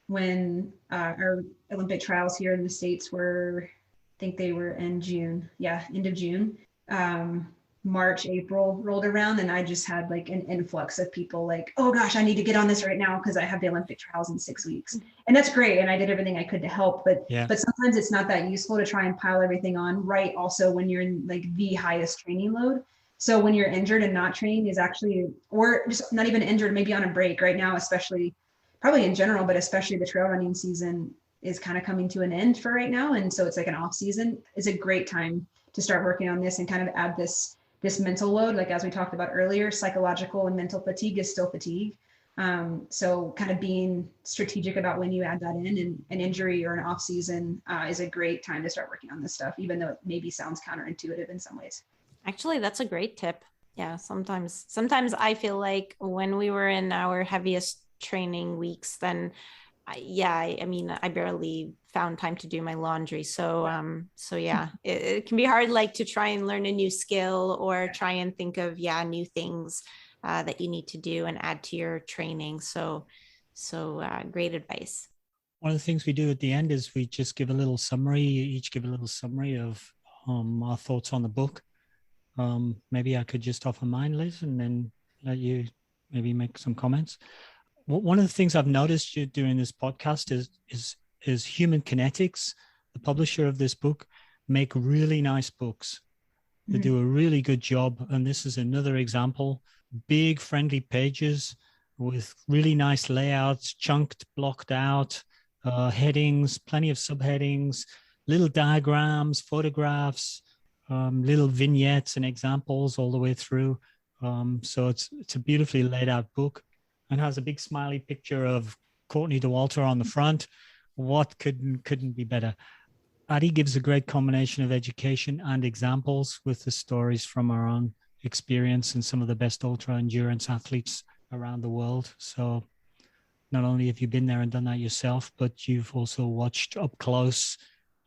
when our Olympic trials here in the States were, I think they were in June. Yeah, end of June. March, April rolled around, and I just had like an influx of people like, oh gosh, I need to get on this right now because I have the Olympic trials in 6 weeks. And that's great. And I did everything I could to help, but sometimes it's not that useful to try and pile everything on right also when you're in like the highest training load. So when you're injured and not training is actually, or just not even injured, maybe on a break right now, especially probably in general, but especially the trail running season is kind of coming to an end for right now. And so it's like an off season is a great time to start working on this and kind of add this mental load. Like, as we talked about earlier, psychological and mental fatigue is still fatigue. So kind of being strategic about when you add that in, and an injury or an off season is a great time to start working on this stuff, even though it maybe sounds counterintuitive in some ways. Actually, that's a great tip. Yeah. Sometimes I feel like when we were in our heaviest training weeks, then I mean, I barely found time to do my laundry. So yeah, it can be hard, like to try and learn a new skill or try and think of, new things that you need to do and add to your training. So great advice. One of the things we do at the end is we just give a little summary, each give a little summary of our thoughts on the book. Maybe I could just offer mine, Liz, and then let you maybe make some comments. One of the things I've noticed you doing this podcast is Human Kinetics, the publisher of this book, make really nice books. They do a really good job. And this is another example. Big, friendly pages with really nice layouts, chunked, blocked out, headings, plenty of subheadings, little diagrams, photographs, little vignettes and examples all the way through. So it's a beautifully laid out book, and has a big smiley picture of Courtney Dauwalter on the front. What couldn't be better? Addie gives a great combination of education and examples with the stories from our own experience and some of the best ultra endurance athletes around the world. So not only have you been there and done that yourself, but you've also watched up close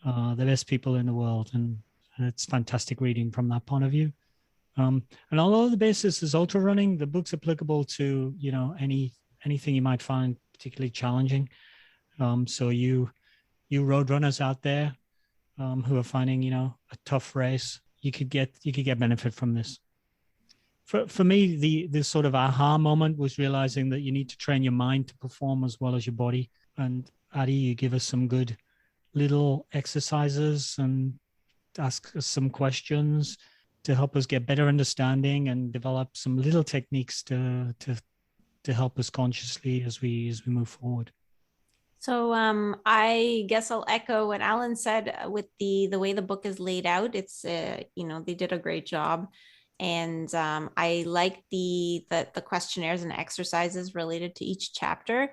the best people in the world. And it's fantastic reading from that point of view. And although the basis is ultra running, the book's applicable to, anything you might find particularly challenging. So you road runners out there who are finding, a tough race, you could get benefit from this. For me, the sort of aha moment was realizing that you need to train your mind to perform as well as your body. And Addie, you give us some good little exercises and ask us some questions to help us get better understanding and develop some little techniques to help us consciously as we move forward. So I guess I'll echo what Alan said with the way the book is laid out. It's they did a great job. And I like the questionnaires and exercises related to each chapter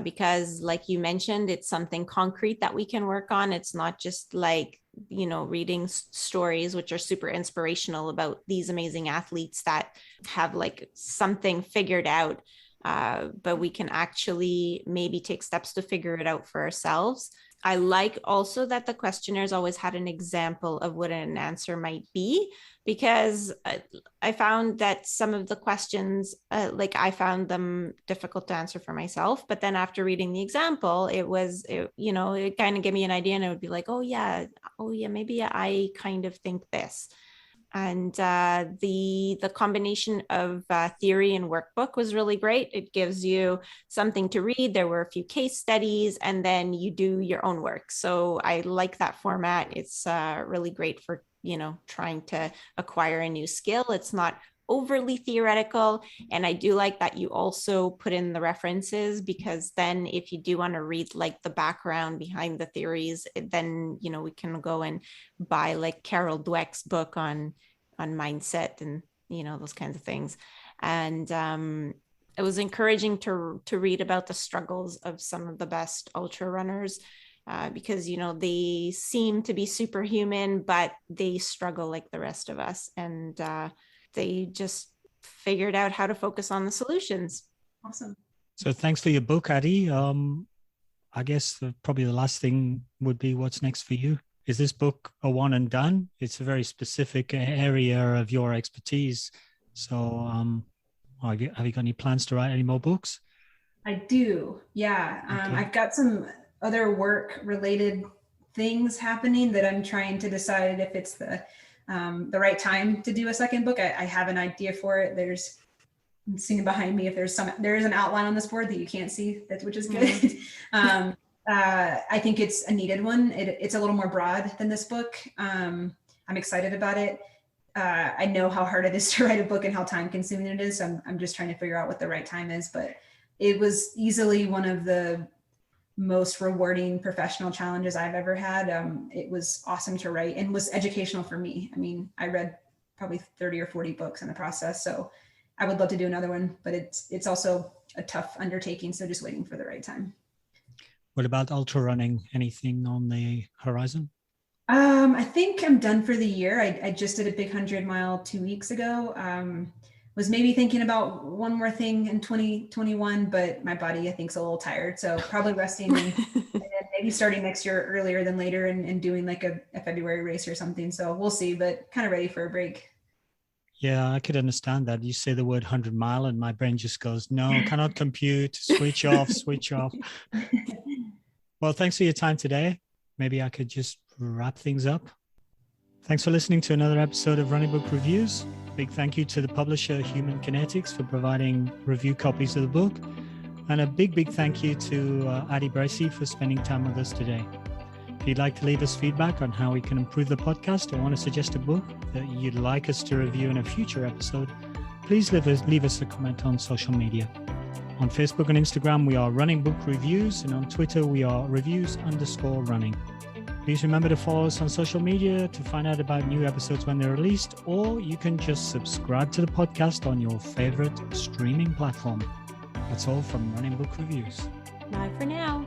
because, like you mentioned, it's something concrete that we can work on. It's not just like, reading stories, which are super inspirational about these amazing athletes that have like something figured out. But we can actually maybe take steps to figure it out for ourselves. I like also that the questionnaires always had an example of what an answer might be, because I found that some of the questions, like I found them difficult to answer for myself. But then after reading the example, it kind of gave me an idea, and it would be like, oh yeah, maybe I kind of think this. And the combination of theory and workbook was really great. It gives you something to read. There were a few case studies, and then you do your own work. So I like that format. It's really great for trying to acquire a new skill. It's not overly theoretical, and I do like that you also put in the references, because then if you do want to read like the background behind the theories, then we can go and buy like Carol Dweck's book on mindset and those kinds of things. And it was encouraging to read about the struggles of some of the best ultra runners, because they seem to be superhuman, but they struggle like the rest of us, and they just figured out how to focus on the solutions. Awesome. So thanks for your book, Addie. I guess probably the last thing would be, what's next for you? Is this book a one and done? It's a very specific area of your expertise. So have you got any plans to write any more books? I do. Yeah. Okay. I've got some other work related things happening that I'm trying to decide if it's the right time to do a second book. I have an idea for it. There's, I'm seeing behind me, if there is an outline on this board that you can't see, which is good. Mm-hmm. I think it's a needed one. It's a little more broad than this book. I'm excited about it. I know how hard it is to write a book and how time consuming it is. So I'm just trying to figure out what the right time is, but it was easily one of the most rewarding professional challenges I've ever had. It was awesome to write and was educational for me. I mean, I read probably 30 or 40 books in the process. So I would love to do another one, but it's also a tough undertaking. So just waiting for the right time. What about Ultrarunning? Anything on the horizon? I think I'm done for the year. I just did a big 100-mile 2 weeks ago. Was maybe thinking about one more thing in 2021, but my body, I think, is a little tired. So probably resting and then maybe starting next year earlier than later and doing like a February race or something. So we'll see, but kind of ready for a break. Yeah, I could understand that. You say the word 100-mile and my brain just goes, no, cannot compute, switch off, switch off. Well, thanks for your time today. Maybe I could just wrap things up. Thanks for listening to another episode of Running Book Reviews. Big thank you to the publisher Human Kinetics for providing review copies of the book. And a big thank you to Addie Bracy for spending time with us today. If you'd like to leave us feedback on how we can improve the podcast or want to suggest a book that you'd like us to review in a future episode, please leave us a comment on social media. On Facebook and Instagram, we are Running Book Reviews, and on Twitter, we are reviews_running. Please remember to follow us on social media to find out about new episodes when they're released, or you can just subscribe to the podcast on your favorite streaming platform. That's all from Running Book Reviews. Bye for now.